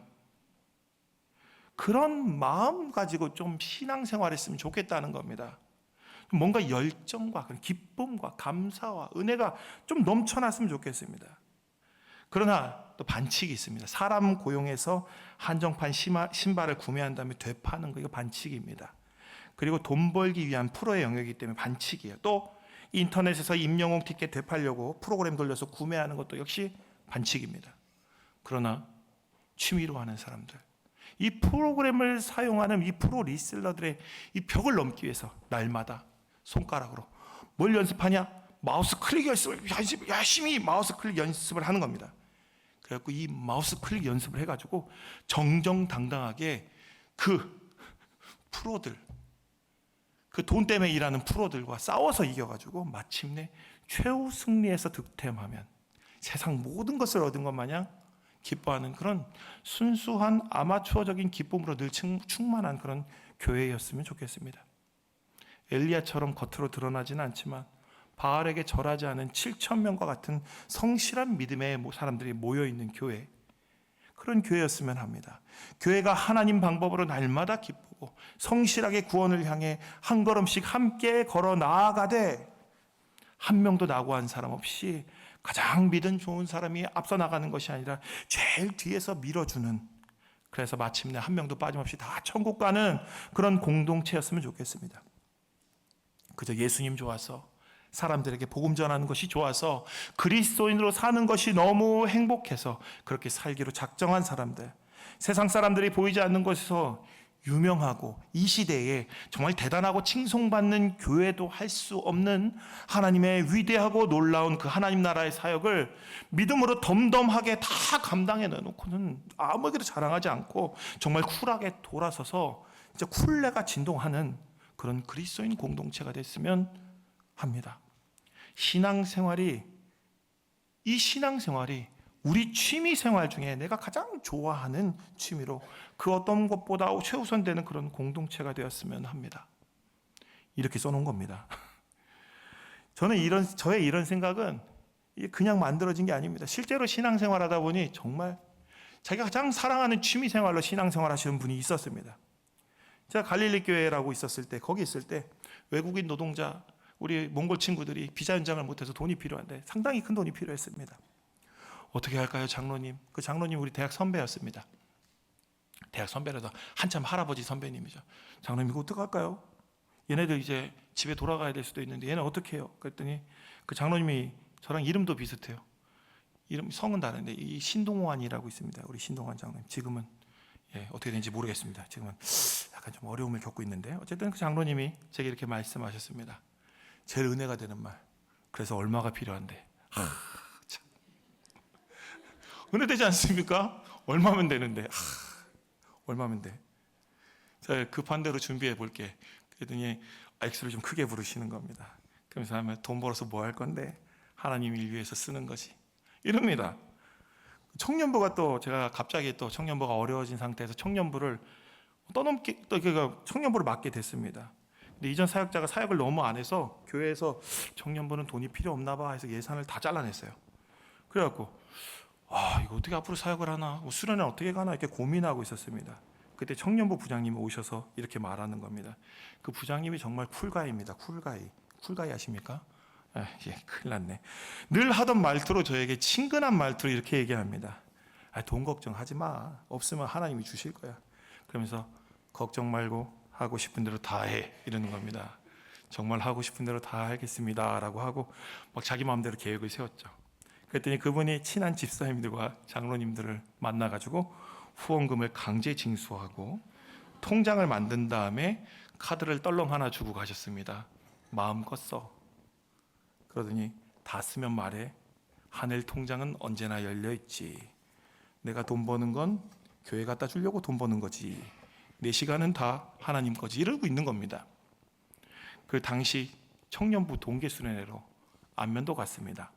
그런 마음 가지고 좀 신앙생활했으면 좋겠다는 겁니다. 뭔가 열정과 기쁨과 감사와 은혜가 좀 넘쳐났으면 좋겠습니다. 그러나 또 반칙이 있습니다. 사람 고용해서 한정판 신발을 구매한 다음에 되파는 거, 이거 반칙입니다. 그리고 돈 벌기 위한 프로의 영역이기 때문에 반칙이에요. 또 인터넷에서 임영웅 티켓 되팔려고 프로그램 돌려서 구매하는 것도 역시 반칙입니다. 그러나 취미로 하는 사람들, 이 프로그램을 사용하는 이 프로 리셀러들의 이 벽을 넘기 위해서 날마다 손가락으로 뭘 연습하냐? 마우스 클릭 연습을 열심히 마우스 클릭 연습을 하는 겁니다. 그래갖고 이 마우스 클릭 연습을 해가지고 정정당당하게 그 프로들, 그 돈 때문에 일하는 프로들과 싸워서 이겨가지고 마침내 최후 승리에서 득템하면 세상 모든 것을 얻은 것 마냥 기뻐하는 그런 순수한 아마추어적인 기쁨으로 늘 충만한 그런 교회였으면 좋겠습니다. 엘리야처럼 겉으로 드러나지는 않지만 바알에게 절하지 않은 7,000명과 같은 성실한 믿음의 사람들이 모여있는 교회, 그런 교회였으면 합니다. 교회가 하나님 방법으로 날마다 기쁘고 성실하게 구원을 향해 한 걸음씩 함께 걸어 나아가되 한 명도 낙오한 사람 없이 가장 믿음 좋은 사람이 앞서 나가는 것이 아니라 제일 뒤에서 밀어주는, 그래서 마침내 한 명도 빠짐없이 다 천국 가는 그런 공동체였으면 좋겠습니다. 그저 예수님 좋아서, 사람들에게 복음 전하는 것이 좋아서, 그리스도인으로 사는 것이 너무 행복해서 그렇게 살기로 작정한 사람들, 세상 사람들이 보이지 않는 곳에서 유명하고 이 시대에 정말 대단하고 칭송받는 교회도 할 수 없는 하나님의 위대하고 놀라운 그 하나님 나라의 사역을 믿음으로 덤덤하게 다 감당해 내놓고는 아무에게도 자랑하지 않고 정말 쿨하게 돌아서서 진짜 쿨레가 진동하는 그런 그리스도인 공동체가 됐으면 합니다. 이 신앙생활이 우리 취미 생활 중에 내가 가장 좋아하는 취미로 그 어떤 것보다 최우선되는 그런 공동체가 되었으면 합니다. 이렇게 써놓은 겁니다. 저의 이런 생각은 그냥 만들어진 게 아닙니다. 실제로 신앙생활 하다 보니 정말 자기가 가장 사랑하는 취미 생활로 신앙생활 하시는 분이 있었습니다. 제가 갈릴리 교회라고 있었을 때, 거기 있을 때 외국인 노동자, 우리 몽골 친구들이 비자 연장을 못해서 돈이 필요한데 상당히 큰 돈이 필요했습니다. 어떻게 할까요, 장로님? 그 장로님 우리 대학 선배였습니다. 대학 선배라도 한참 할아버지 선배님이죠. 장로님 이거 어떡할까요? 얘네들 이제 집에 돌아가야 될 수도 있는데 얘는 어떻게 해요? 그랬더니 그 장로님이 저랑 이름도 비슷해요. 성은 다른데 이 신동환이라고 있습니다. 우리 신동환 장로님. 지금은 어떻게 되는지 모르겠습니다. 지금은 약간 좀 어려움을 겪고 있는데 어쨌든 그 장로님이 제게 이렇게 말씀하셨습니다. 제일 은혜가 되는 말. 그래서 얼마가 필요한데. 참. 은혜 되지 않습니까? 얼마면 되는데. 얼마면 돼. 자, 급한 대로 준비해 볼게. 그랬더니 X를 좀 크게 부르시는 겁니다. 그러면서 하면 돈 벌어서 뭐 할 건데 하나님 일 위해서 쓰는 거지. 이럽니다. 청년부가 또 제가 갑자기 또 청년부가 어려워진 상태에서 청년부를 청년부를 맡게 됐습니다. 근데 이전 사역자가 사역을 너무 안 해서 교회에서 청년부는 돈이 필요 없나 봐 해서 예산을 다 잘라냈어요. 그래갖고 이거 어떻게 앞으로 사역을 하나, 수련회 어떻게 가나 이렇게 고민하고 있었습니다. 그때 청년부 부장님이 오셔서 이렇게 말하는 겁니다. 그 부장님이 정말 쿨가이입니다. 쿨가이 아십니까? 큰일 났네. 늘 하던 말투로 저에게 친근한 말투로 이렇게 얘기합니다. 돈 걱정하지 마. 없으면 하나님이 주실 거야. 그러면서 걱정 말고 하고 싶은 대로 다 해. 이러는 겁니다. 정말 하고 싶은 대로 다 하겠습니다. 라고 하고 막 자기 마음대로 계획을 세웠죠. 그랬더니 그분이 친한 집사님들과 장로님들을 만나가지고 후원금을 강제 징수하고 통장을 만든 다음에 카드를 떨렁 하나 주고 가셨습니다. 마음껏 써. 그러더니 다 쓰면 말해. 하늘 통장은 언제나 열려 있지. 내가 돈 버는 건 교회 갖다 주려고 돈 버는 거지. 내 시간은 다 하나님 거지. 이러고 있는 겁니다. 그 당시 청년부 동계수련회로 안면도 갔습니다.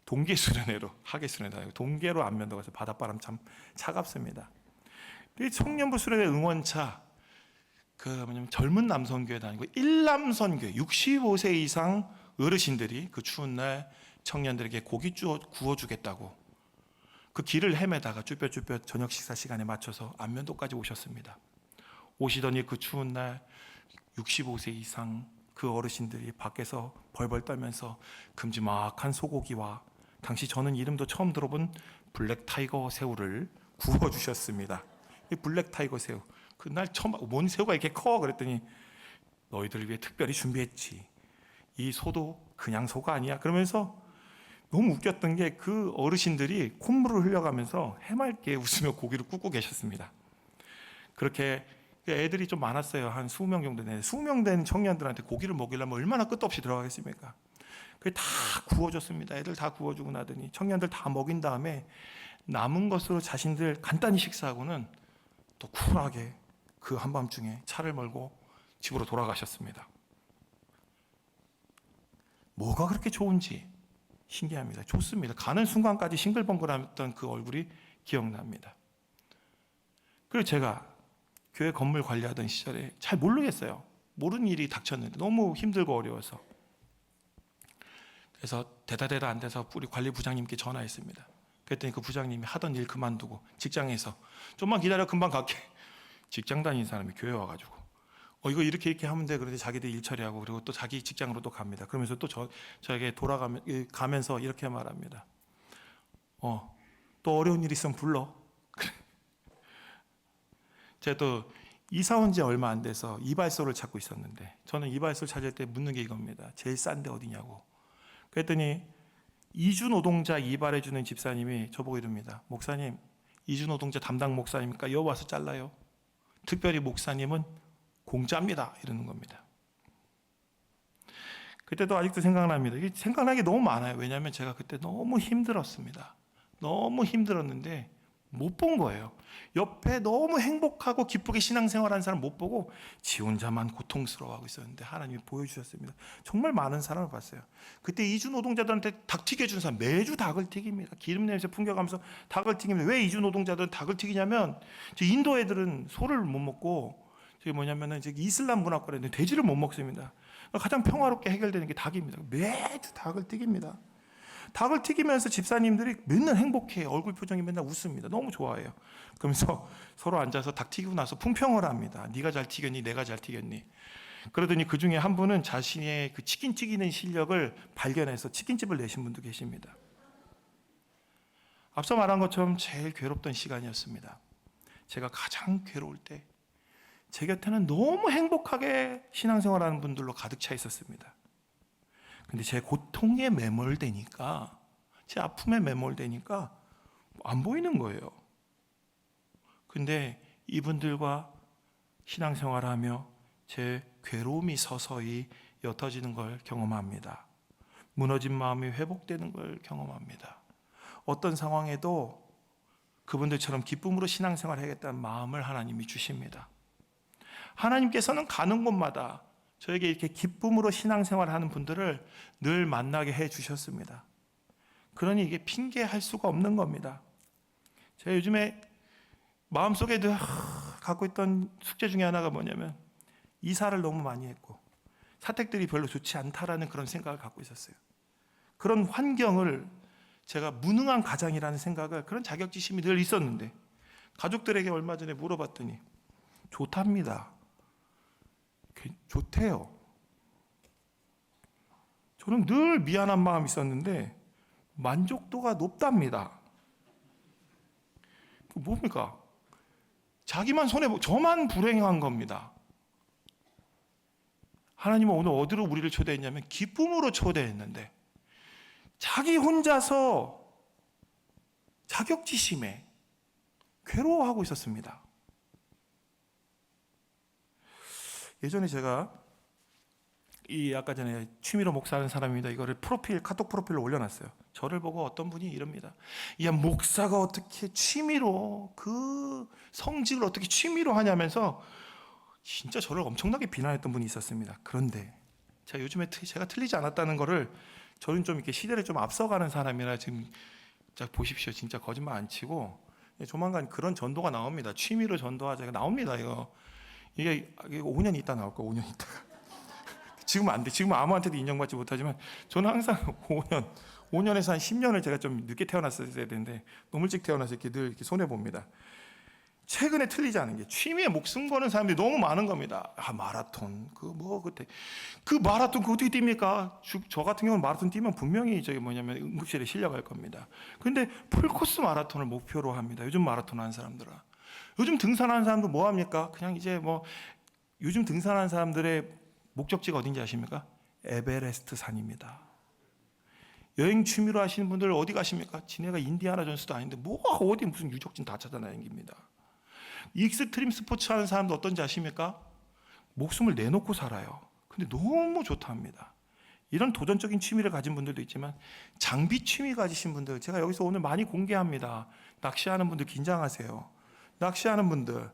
동계수련회로, 하계수련회가 아니고 동계로 안면도 가서 바닷바람 참 차갑습니다. 이 청년부 수련회 응원차, 젊은 남선교회 다니고 일남선교회 65세 이상 어르신들이 그 추운 날 청년들에게 고기 구워주겠다고 그 길을 헤매다가 쭈뼛쭈뼛 저녁 식사 시간에 맞춰서 안면도까지 오셨습니다. 오시더니 그 추운 날 65세 이상 그 어르신들이 밖에서 벌벌 떨면서 큼지막한 소고기와 당시 저는 이름도 처음 들어본 블랙타이거 새우를 구워주셨습니다. 이 블랙타이거 새우, 그날 처음 뭔 새우가 이렇게 커? 그랬더니 너희들을 위해 특별히 준비했지. 이 소도 그냥 소가 아니야. 그러면서 너무 웃겼던 게 그 어르신들이 콧물을 흘려가면서 해맑게 웃으며 고기를 굽고 계셨습니다. 그렇게 애들이 좀 많았어요. 한 20명 정도 되는데 20명 된 청년들한테 고기를 먹이려면 얼마나 끝도 없이 들어가겠습니까? 그게 다 구워줬습니다. 애들 다 구워주고 나더니 청년들 다 먹인 다음에 남은 것으로 자신들 간단히 식사하고는 또 쿨하게 그 한밤중에 차를 몰고 집으로 돌아가셨습니다. 뭐가 그렇게 좋은지 신기합니다. 좋습니다. 가는 순간까지 싱글벙글했던 그 얼굴이 기억납니다. 그리고 제가 교회 건물 관리하던 시절에 잘 모르겠어요. 모르는 일이 닥쳤는데 너무 힘들고 어려워서. 그래서 되다 안 돼서 우리 관리부장님께 전화했습니다. 그랬더니 그 부장님이 하던 일 그만두고 직장에서 좀만 기다려 금방 갈게. 직장 다니는 사람이 교회 와가지고 이거 이렇게 하면 돼. 그런데 자기들 일 처리하고 그리고 또 자기 직장으로 또 갑니다. 그러면서 또 저에게 가면서 이렇게 말합니다. 또 어려운 일 있으면 불러. 제가 또 이사 온 지 얼마 안 돼서 이발소를 찾고 있었는데 저는 이발소 찾을 때 묻는 게 이겁니다. 제일 싼 데 어디냐고. 그랬더니 이주 노동자 이발해주는 집사님이 저보고 이럽니다. 목사님, 이주 노동자 담당 목사님이니까 여기 와서 잘라요. 특별히 목사님은 공짜입니다. 이러는 겁니다. 그때도 아직도 생각납니다. 이게 생각나는 게 너무 많아요. 왜냐하면 제가 그때 너무 힘들었습니다. 너무 힘들었는데 못 본 거예요. 옆에 너무 행복하고 기쁘게 신앙생활하는 사람 못 보고 지 혼자만 고통스러워하고 있었는데 하나님이 보여주셨습니다. 정말 많은 사람을 봤어요. 그때 이주 노동자들한테 닭 튀겨준 사람 매주 닭을 튀깁니다. 기름 냄새 풍겨가면서 닭을 튀깁니다. 왜 이주 노동자들은 닭을 튀기냐면 인도 애들은 소를 못 먹고 뭐냐면은 이슬람 문화권에는 돼지를 못 먹습니다. 가장 평화롭게 해결되는 게 닭입니다. 매주 닭을 튀깁니다. 닭을 튀기면서 집사님들이 맨날 행복해요. 얼굴 표정이 맨날 웃습니다. 너무 좋아해요. 그러면서 서로 앉아서 닭 튀기고 나서 품평을 합니다. 네가 잘 튀겼니? 내가 잘 튀겼니? 그러더니 그 중에 한 분은 자신의 그 치킨 튀기는 실력을 발견해서 치킨집을 내신 분도 계십니다. 앞서 말한 것처럼 제일 괴롭던 시간이었습니다. 제가 가장 괴로울 때 제 곁에는 너무 행복하게 신앙생활하는 분들로 가득 차 있었습니다. 근데 제 고통에 매몰되니까, 제 아픔에 매몰되니까 안 보이는 거예요. 근데 이분들과 신앙생활하며 제 괴로움이 서서히 옅어지는 걸 경험합니다. 무너진 마음이 회복되는 걸 경험합니다. 어떤 상황에도 그분들처럼 기쁨으로 신앙생활을 하겠다는 마음을 하나님이 주십니다. 하나님께서는 가는 곳마다 저에게 이렇게 기쁨으로 신앙생활하는 분들을 늘 만나게 해주셨습니다. 그러니 이게 핑계할 수가 없는 겁니다. 제가 요즘에 마음속에 늘 갖고 있던 숙제 중에 하나가 뭐냐면 이사를 너무 많이 했고 사택들이 별로 좋지 않다라는 그런 생각을 갖고 있었어요. 그런 환경을 제가 무능한 가장이라는 생각을, 그런 자격지심이 늘 있었는데 가족들에게 얼마 전에 물어봤더니 좋답니다. 좋대요. 저는 늘 미안한 마음이 있었는데 만족도가 높답니다. 뭡니까? 자기만 손해보고 저만 불행한 겁니다. 하나님은 오늘 어디로 우리를 초대했냐면 기쁨으로 초대했는데 자기 혼자서 자격지심에 괴로워하고 있었습니다. 예전에 제가 아까 전에 취미로 목사하는 사람입니다. 이거를 카톡 프로필로 올려놨어요. 저를 보고 어떤 분이 이럽니다. 야, 목사가 어떻게 취미로 그 성직을 어떻게 취미로 하냐면서 진짜 저를 엄청나게 비난했던 분이 있었습니다. 그런데 제가 요즘에 제가 틀리지 않았다는 거를 저는 좀 이렇게 시대를 좀 앞서가는 사람이라 지금 자 보십시오. 진짜 거짓말 안 치고 조만간 그런 전도가 나옵니다. 취미로 전도하자 나옵니다. 이게 5년 있다 나올 거예요. 5년 있다가. 지금 안 돼. 지금 아무한테도 인정받지 못하지만 저는 항상 5년에서 한 10년을 제가 좀 늦게 태어났어야 되는데 너무 일찍 태어나서 이렇게 늘 이렇게 손해 봅니다. 최근에 틀리지 않은 게 취미에 목숨 거는 사람들이 너무 많은 겁니다. 마라톤 그 마라톤 그거 어떻게 뜁니까? 저 같은 경우는 마라톤 뛰면 분명히 응급실에 실려갈 겁니다. 그런데 풀코스 마라톤을 목표로 합니다. 요즘 마라톤 하는 사람들은. 요즘 등산하는 사람도 뭐 합니까? 그냥 요즘 등산하는 사람들의 목적지가 어딘지 아십니까? 에베레스트 산입니다. 여행 취미로 하시는 분들 어디 가십니까? 지네가 인디아나 존스도 아닌데 어디 무슨 유적진 다 찾아다닙니다. 익스트림 스포츠 하는 사람도 어떤지 아십니까? 목숨을 내놓고 살아요. 근데 너무 좋답니다. 이런 도전적인 취미를 가진 분들도 있지만 장비 취미 가지신 분들 제가 여기서 오늘 많이 공개합니다. 낚시하는 분들 긴장하세요. 낚시하는 분들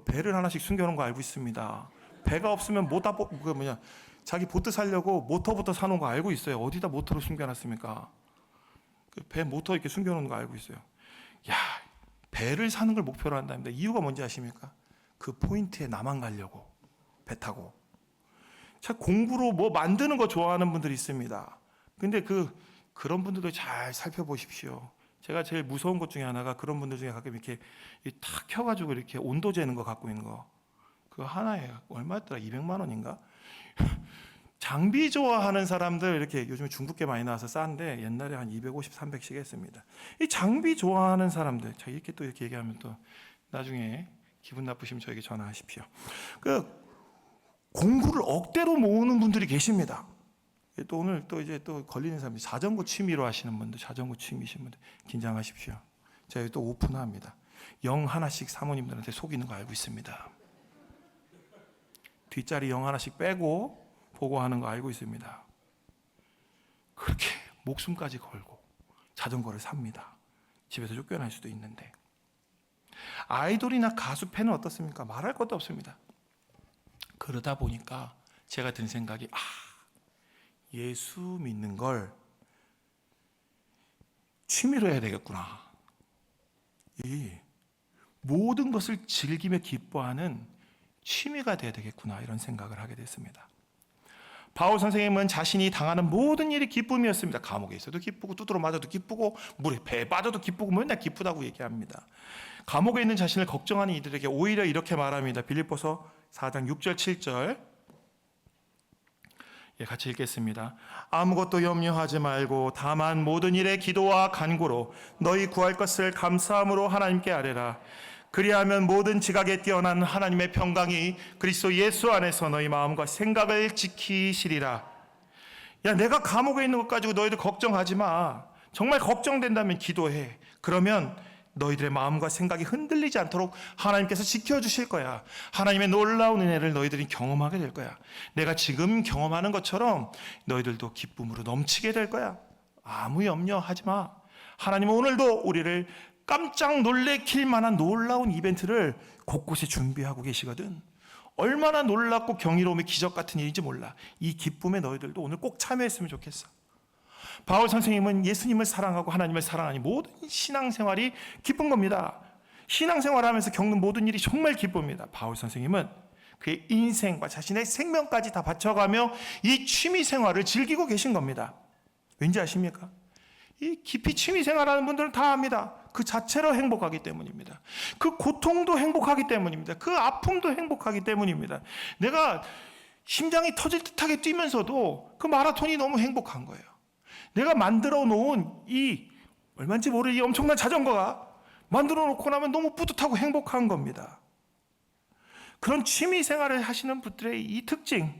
배를 하나씩 숨겨놓은 거 알고 있습니다. 배가 없으면 자기 보트 살려고 모터부터 사놓은 거 알고 있어요. 어디다 모터를 숨겨놨습니까? 배 모터 이렇게 숨겨놓은 거 알고 있어요. 야, 배를 사는 걸 목표로 한답니다. 이유가 뭔지 아십니까? 그 포인트에 나만 가려고 배 타고. 자, 공구로 뭐 만드는 거 좋아하는 분들이 있습니다. 근데 그런 분들도 잘 살펴보십시오. 제가 제일 무서운 것 중에 하나가 그런 분들 중에 가끔 이렇게 탁 켜가지고 이렇게 온도 재는 거 갖고 있는 거. 그거 하나에 얼마였더라? 200만 원인가? 장비 좋아하는 사람들 이렇게 요즘에 중국계 많이 나와서 싼데 옛날에 한 250, 300씩 했습니다. 이 장비 좋아하는 사람들, 자 이렇게 또 이렇게 얘기하면 또 나중에 기분 나쁘시면 저에게 전화하십시오. 공구를 억대로 모으는 분들이 계십니다. 또 오늘 또 걸리는 사람이 자전거 취미로 하시는 분들, 자전거 취미신 분들 긴장하십시오. 제가 또 오픈합니다. 영 하나씩 사모님들한테 속이는 거 알고 있습니다. 뒷자리 영 하나씩 빼고 보고하는 거 알고 있습니다. 그렇게 목숨까지 걸고 자전거를 삽니다. 집에서 쫓겨날 수도 있는데. 아이돌이나 가수 팬은 어떻습니까? 말할 것도 없습니다. 그러다 보니까 제가 든 생각이 예수 믿는 걸 취미로 해야 되겠구나. 이 모든 것을 즐기며 기뻐하는 취미가 돼야 되겠구나 이런 생각을 하게 됐습니다. 바울 선생님은 자신이 당하는 모든 일이 기쁨이었습니다. 감옥에 있어도 기쁘고 두드러 맞아도 기쁘고 물에 배에 빠져도 기쁘고 맨날 기쁘다고 얘기합니다. 감옥에 있는 자신을 걱정하는 이들에게 오히려 이렇게 말합니다. 빌립보서 4장 6절 7절 같이 읽겠습니다. 아무것도 염려하지 말고 다만 모든 일에 기도와 간구로 너희 구할 것을 감사함으로 하나님께 아뢰라. 그리하면 모든 지각에 뛰어난 하나님의 평강이 그리스도 예수 안에서 너희 마음과 생각을 지키시리라. 야, 내가 감옥에 있는 것 가지고 너희들 걱정하지 마. 정말 걱정된다면 기도해. 그러면 너희들의 마음과 생각이 흔들리지 않도록 하나님께서 지켜주실 거야. 하나님의 놀라운 은혜를 너희들이 경험하게 될 거야. 내가 지금 경험하는 것처럼 너희들도 기쁨으로 넘치게 될 거야. 아무 염려하지 마. 하나님은 오늘도 우리를 깜짝 놀래킬 만한 놀라운 이벤트를 곳곳에 준비하고 계시거든. 얼마나 놀랍고 경이로움의 기적 같은 일인지 몰라. 이 기쁨에 너희들도 오늘 꼭 참여했으면 좋겠어. 바울 선생님은 예수님을 사랑하고 하나님을 사랑하니 모든 신앙생활이 기쁜 겁니다. 신앙생활하면서 겪는 모든 일이 정말 기쁩니다. 바울 선생님은 그의 인생과 자신의 생명까지 다 바쳐가며 이 취미생활을 즐기고 계신 겁니다. 왠지 아십니까? 이 깊이 취미생활하는 분들은 다 압니다. 그 자체로 행복하기 때문입니다. 그 고통도 행복하기 때문입니다. 그 아픔도 행복하기 때문입니다. 내가 심장이 터질 듯하게 뛰면서도 그 마라톤이 너무 행복한 거예요. 내가 만들어 놓은 이 얼마인지 모를 이 엄청난 자전거가 만들어 놓고 나면 너무 뿌듯하고 행복한 겁니다. 그런 취미 생활을 하시는 분들의 이 특징,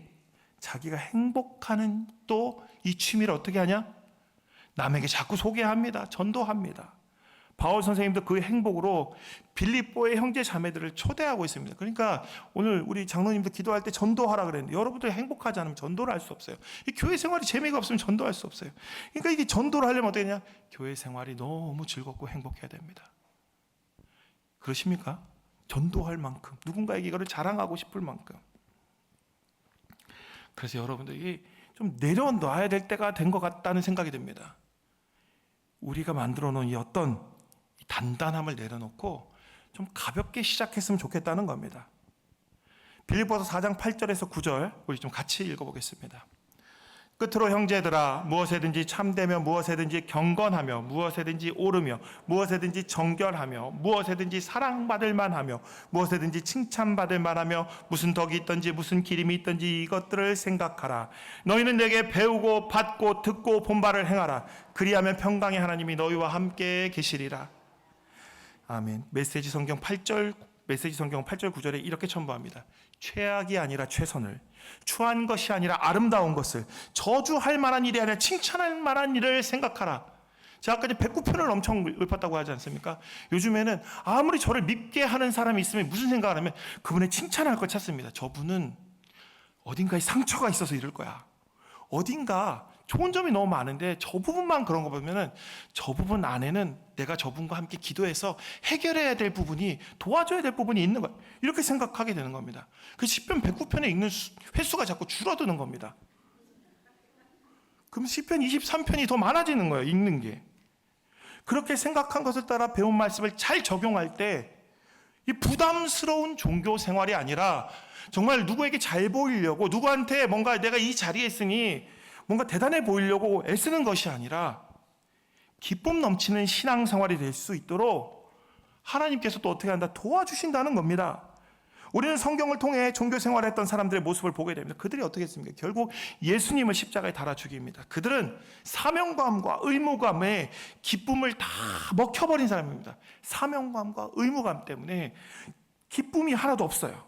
자기가 행복하는 또 이 취미를 어떻게 하냐? 남에게 자꾸 소개합니다. 전도합니다. 바울 선생님도 그 행복으로 빌립보의 형제 자매들을 초대하고 있습니다. 그러니까 오늘 우리 장로님도 기도할 때 전도하라 그랬는데 여러분들이 행복하지 않으면 전도를 할 수 없어요. 이 교회 생활이 재미가 없으면 전도할 수 없어요. 그러니까 이게 전도를 하려면 어떻게 되냐? 교회 생활이 너무 즐겁고 행복해야 됩니다. 그러십니까? 전도할 만큼, 누군가에게 이거를 자랑하고 싶을 만큼. 그래서 여러분들이 좀 내려놔야 될 때가 된 것 같다는 생각이 듭니다. 우리가 만들어 놓은 이 어떤 단단함을 내려놓고 좀 가볍게 시작했으면 좋겠다는 겁니다. 빌립보서 4장 8절에서 9절 우리 좀 같이 읽어보겠습니다. 끝으로 형제들아, 무엇에든지 참되며 무엇에든지 경건하며 무엇에든지 오르며 무엇에든지 정결하며 무엇에든지 사랑받을 만하며 무엇에든지 칭찬받을 만하며 무슨 덕이 있든지 무슨 기림이 있든지 이것들을 생각하라. 너희는 내게 배우고 받고 듣고 본 바를 행하라. 그리하면 평강의 하나님이 너희와 함께 계시리라. 아멘. 메시지 성경 8절 9절에 이렇게 첨부합니다. 최악이 아니라 최선을, 추한 것이 아니라 아름다운 것을, 저주할 만한 일이 아니라 칭찬할 만한 일을 생각하라. 제가 아까 배꼽편을 엄청 읊었다고 하지 않습니까? 요즘에는 아무리 저를 밉게 하는 사람이 있으면 무슨 생각을 하면 그분의 칭찬할 걸 찾습니다. 저분은 어딘가에 상처가 있어서 이럴 거야. 어딘가 좋은 점이 너무 많은데 저 부분만 그런 거 보면은 저 부분 안에는 내가 저분과 함께 기도해서 해결해야 될 부분이, 도와줘야 될 부분이 있는 거야. 이렇게 생각하게 되는 겁니다. 그 시편 109편에 읽는 횟수가 자꾸 줄어드는 겁니다. 그럼 시편 23편이 더 많아지는 거예요, 읽는 게. 그렇게 생각한 것을 따라 배운 말씀을 잘 적용할 때 이 부담스러운 종교 생활이 아니라 정말 누구에게 잘 보이려고, 누구한테 뭔가 내가 이 자리에 있으니 뭔가 대단해 보이려고 애쓰는 것이 아니라 기쁨 넘치는 신앙생활이 될 수 있도록 하나님께서 또 어떻게 한다? 도와주신다는 겁니다. 우리는 성경을 통해 종교 생활을 했던 사람들의 모습을 보게 됩니다. 그들이 어떻게 했습니까? 결국 예수님을 십자가에 달아 죽입니다. 그들은 사명감과 의무감에 기쁨을 다 먹혀버린 사람입니다. 사명감과 의무감 때문에 기쁨이 하나도 없어요.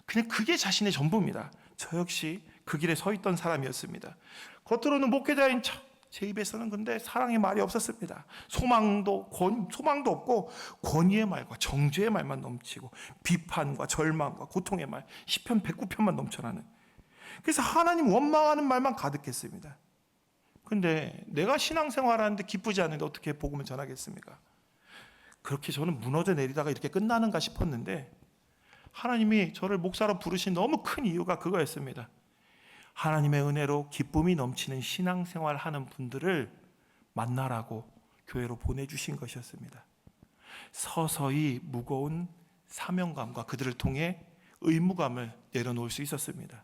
그냥 그게 자신의 전부입니다. 저 역시 그 길에 서 있던 사람이었습니다. 겉으로는 목회자인 제 입에서는 근데 사랑의 말이 없었습니다. 소망도 없고 권위의 말과 정죄의 말만 넘치고 비판과 절망과 고통의 말, 시편 109편만 넘쳐나는. 그래서 하나님 원망하는 말만 가득했습니다. 근데 내가 신앙생활하는데 기쁘지 않은데 어떻게 복음을 전하겠습니까? 그렇게 저는 무너져 내리다가 이렇게 끝나는가 싶었는데 하나님이 저를 목사로 부르신 너무 큰 이유가 그거였습니다. 하나님의 은혜로 기쁨이 넘치는 신앙생활 하는 분들을 만나라고 교회로 보내주신 것이었습니다. 서서히 무거운 사명감과 그들을 통해 의무감을 내려놓을 수 있었습니다.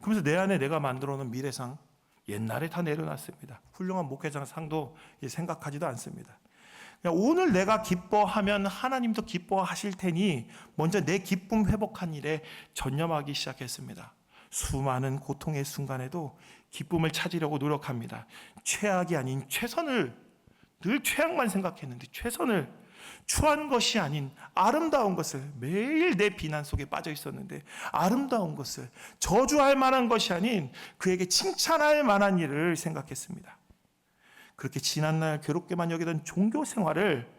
그러면서 내 안에 내가 만들어 놓은 미래상 옛날에 다 내려놨습니다. 훌륭한 목회장 상도 생각하지도 않습니다. 오늘 내가 기뻐하면 하나님도 기뻐하실 테니 먼저 내 기쁨 회복한 일에 전념하기 시작했습니다. 수많은 고통의 순간에도 기쁨을 찾으려고 노력합니다. 최악이 아닌 최선을, 늘 최악만 생각했는데 최선을, 추한 것이 아닌 아름다운 것을, 매일 내 비난 속에 빠져 있었는데 아름다운 것을, 저주할 만한 것이 아닌 그에게 칭찬할 만한 일을 생각했습니다. 그렇게 지난날 괴롭게만 여기던 종교 생활을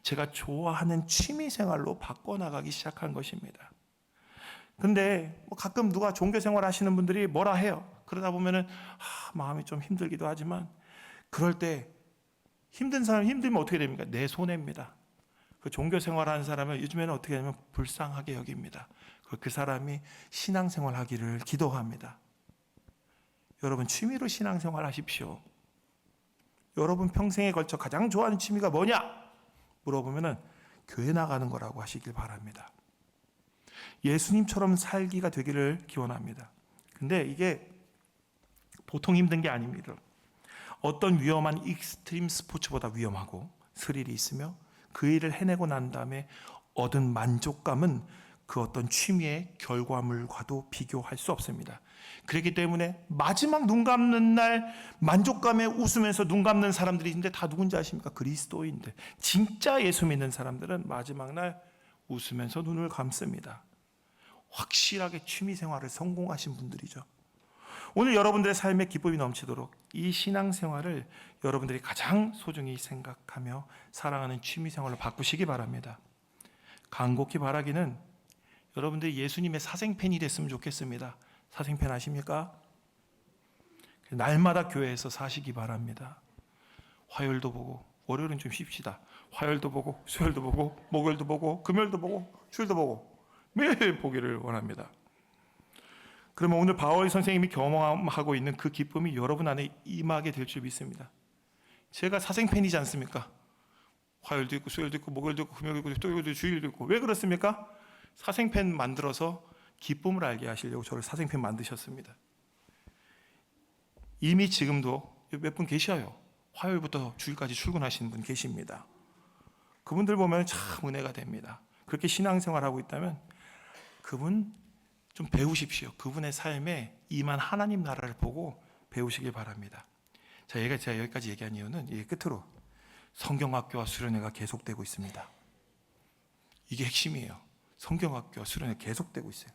제가 좋아하는 취미 생활로 바꿔나가기 시작한 것입니다. 근데 가끔 누가 종교 생활 하시는 분들이 뭐라 해요. 그러다 보면은 마음이 좀 힘들기도 하지만 그럴 때 힘든 사람 힘들면 어떻게 됩니까? 내 손해입니다. 그 종교 생활하는 사람을 요즘에는 어떻게 하냐면 불쌍하게 여깁니다. 그 사람이 신앙생활 하기를 기도합니다. 여러분 취미로 신앙생활 하십시오. 여러분 평생에 걸쳐 가장 좋아하는 취미가 뭐냐? 물어보면은 교회 나가는 거라고 하시길 바랍니다. 예수님처럼 살기가 되기를 기원합니다. 근데 이게 보통 힘든 게 아닙니다. 어떤 위험한 익스트림 스포츠보다 위험하고 스릴이 있으며 그 일을 해내고 난 다음에 얻은 만족감은 그 어떤 취미의 결과물과도 비교할 수 없습니다. 그렇기 때문에 마지막 눈 감는 날 만족감에 웃으면서 눈 감는 사람들이 있는데 다 누군지 아십니까? 그리스도인들. 진짜 예수 믿는 사람들은 마지막 날 웃으면서 눈을 감습니다. 확실하게 취미 생활을 성공하신 분들이죠. 오늘 여러분들의 삶에 기쁨이 넘치도록 이 신앙생활을 여러분들이 가장 소중히 생각하며 사랑하는 취미생활로 바꾸시기 바랍니다. 간곡히 바라기는 여러분들이 예수님의 사생팬이 됐으면 좋겠습니다. 사생팬 아십니까? 날마다 교회에서 사시기 바랍니다. 화요일도 보고, 월요일은 좀 쉽시다. 화요일도 보고, 수요일도 보고, 목요일도 보고, 금요일도 보고, 주일도 보고, 매일 보기를 원합니다. 그러면 오늘 바울 선생님이 경험하고 있는 그 기쁨이 여러분 안에 임하게 될 줄 믿습니다. 제가 사생팬이지 않습니까? 화요일도 있고, 수요일도 있고, 목요일도 있고, 금요일도 있고, 토요일도 있고, 주일도 있고. 왜 그렇습니까? 사생팬 만들어서 기쁨을 알게 하시려고 저를 사생팬 만드셨습니다. 이미 지금도 몇 분 계셔요. 화요일부터 주일까지 출근하시는 분 계십니다. 그분들 보면 참 은혜가 됩니다. 그렇게 신앙생활하고 있다면 그분 좀 배우십시오. 그분의 삶에 임한 하나님 나라를 보고 배우시길 바랍니다. 제가 여기까지 얘기한 이유는 이 끝으로 성경학교와 수련회가 계속되고 있습니다. 이게 핵심이에요. 성경학교와 수련회 계속되고 있어요.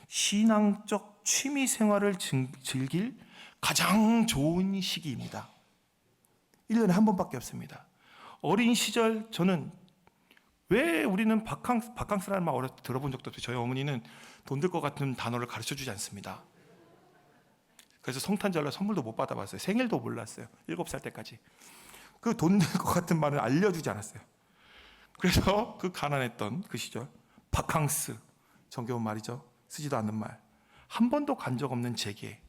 신앙적 취미 생활을 즐길 가장 좋은 시기입니다. 1년에 한 번밖에 없습니다. 어린 시절 저는 왜 우리는 바캉스라는 말 어렸을 때 들어본 적도 없어요. 저희 어머니는 돈 들 것 같은 단어를 가르쳐주지 않습니다. 그래서 성탄절날 선물도 못 받아봤어요. 생일도 몰랐어요. 7살 때까지. 그 돈 들 것 같은 말은 알려주지 않았어요. 그래서 그 가난했던 그 시절 바캉스, 정겨운 말이죠. 쓰지도 않는 말. 한 번도 간 적 없는 제게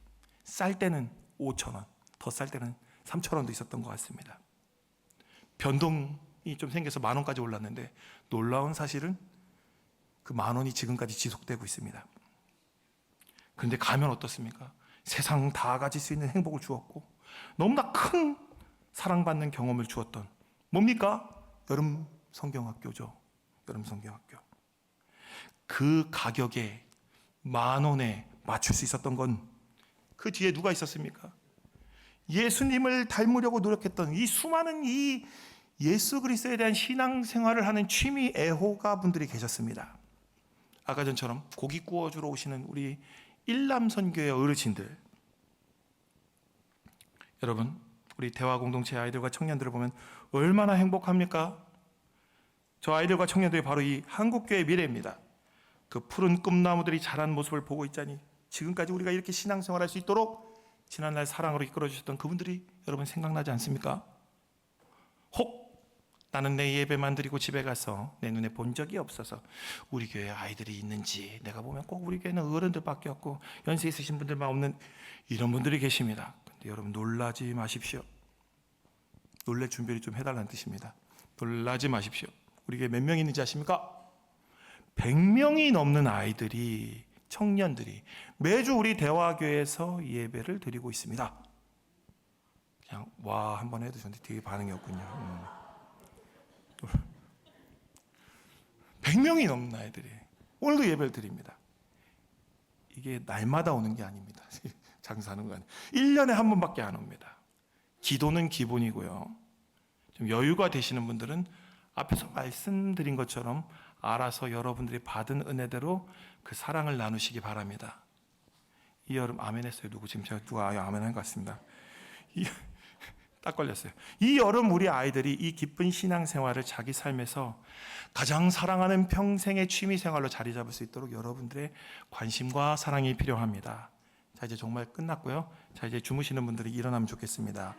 쌀 때는 5,000원, 더 쌀 때는 3,000원도 있었던 것 같습니다. 변동이 좀 생겨서 10,000원까지 올랐는데 놀라운 사실은 그 10,000원이 지금까지 지속되고 있습니다. 그런데 가면 어떻습니까? 세상 다 가질 수 있는 행복을 주었고 너무나 큰 사랑받는 경험을 주었던 뭡니까? 여름 성경학교죠. 여름 성경학교. 그 가격에 10,000원에 맞출 수 있었던 건 그 뒤에 누가 있었습니까? 예수님을 닮으려고 노력했던 이 수많은 이 예수 그리스도에 대한 신앙생활을 하는 취미 애호가 분들이 계셨습니다. 아까 전처럼 고기 구워주러 오시는 우리 일남선교회 어르신들, 여러분 우리 대화 공동체 아이들과 청년들을 보면 얼마나 행복합니까? 저 아이들과 청년들이 바로 이 한국교회의 미래입니다. 그 푸른 꿈나무들이 자란 모습을 보고 있자니 지금까지 우리가 이렇게 신앙생활할 수 있도록 지난날 사랑으로 이끌어주셨던 그분들이 여러분 생각나지 않습니까? 혹 나는 내 예배만 드리고 집에 가서 내 눈에 본 적이 없어서 우리 교회에 아이들이 있는지 내가 보면 꼭 우리 교회는 어른들밖에 없고 연세 있으신 분들만 없는 이런 분들이 계십니다. 근데 여러분 놀라지 마십시오. 놀랄 준비를 좀 해달라는 뜻입니다. 놀라지 마십시오. 우리 교회에 몇 명 있는지 아십니까? 100명이 넘는 아이들이, 청년들이 매주 우리 대화교회에서 예배를 드리고 있습니다. 그냥 와 한번 해도 저한테 되게 반응이 없군요. 100명이 넘는 아이들이 오늘도 예배를 드립니다. 이게 날마다 오는 게 아닙니다. 장사하는 거 아니에요. 1년에 한 번밖에 안 옵니다. 기도는 기본이고요. 좀 여유가 되시는 분들은 앞에서 말씀드린 것처럼 알아서 여러분들이 받은 은혜대로 그 사랑을 나누시기 바랍니다. 이 여름 아멘 했어요. 누구 지금 제가 누가 아멘 한 것 같습니다. 딱 걸렸어요. 이 여름 우리 아이들이 이 기쁜 신앙생활을 자기 삶에서 가장 사랑하는 평생의 취미생활로 자리 잡을 수 있도록 여러분들의 관심과 사랑이 필요합니다. 자, 이제 정말 끝났고요. 자, 이제 주무시는 분들이 일어나면 좋겠습니다.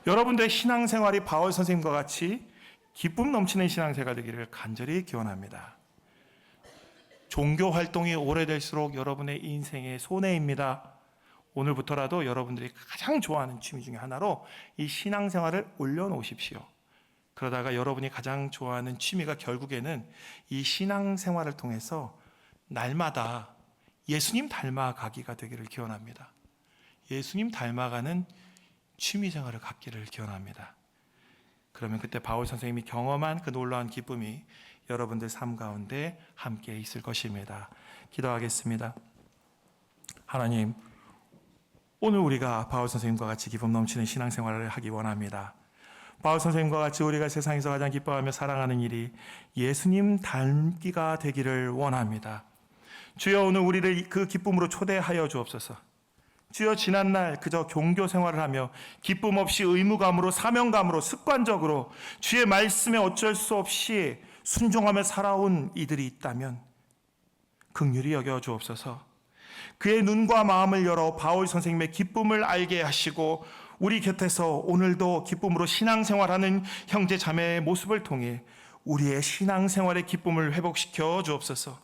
여러분들의 신앙생활이 바울 선생님과 같이 기쁨 넘치는 신앙생활 되기를 간절히 기원합니다. 종교 활동이 오래될수록 여러분의 인생의 손해입니다. 오늘부터라도 여러분들이 가장 좋아하는 취미 중에 하나로 이 신앙생활을 올려놓으십시오. 그러다가 여러분이 가장 좋아하는 취미가 결국에는 이 신앙생활을 통해서 날마다 예수님 닮아가기가 되기를 기원합니다. 예수님 닮아가는 취미생활을 갖기를 기원합니다. 그러면 그때 바울 선생님이 경험한 그 놀라운 기쁨이 여러분들 삶 가운데 함께 있을 것입니다. 기도하겠습니다. 하나님, 오늘 우리가 바울 선생님과 같이 기쁨 넘치는 신앙생활을 하기 원합니다. 바울 선생님과 같이 우리가 세상에서 가장 기뻐하며 사랑하는 일이 예수님 닮기가 되기를 원합니다. 주여, 오늘 우리를 그 기쁨으로 초대하여 주옵소서. 주여, 지난날 그저 종교 생활을 하며 기쁨 없이 의무감으로 사명감으로 습관적으로 주의 말씀에 어쩔 수 없이 순종하며 살아온 이들이 있다면 긍휼히 여겨 주옵소서. 그의 눈과 마음을 열어 바울 선생님의 기쁨을 알게 하시고 우리 곁에서 오늘도 기쁨으로 신앙생활하는 형제 자매의 모습을 통해 우리의 신앙생활의 기쁨을 회복시켜 주옵소서.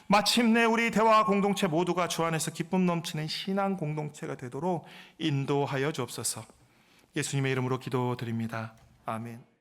마침내 우리 대화 공동체 모두가 주 안에서 기쁨 넘치는 신앙 공동체가 되도록 인도하여 주옵소서. 예수님의 이름으로 기도드립니다. 아멘.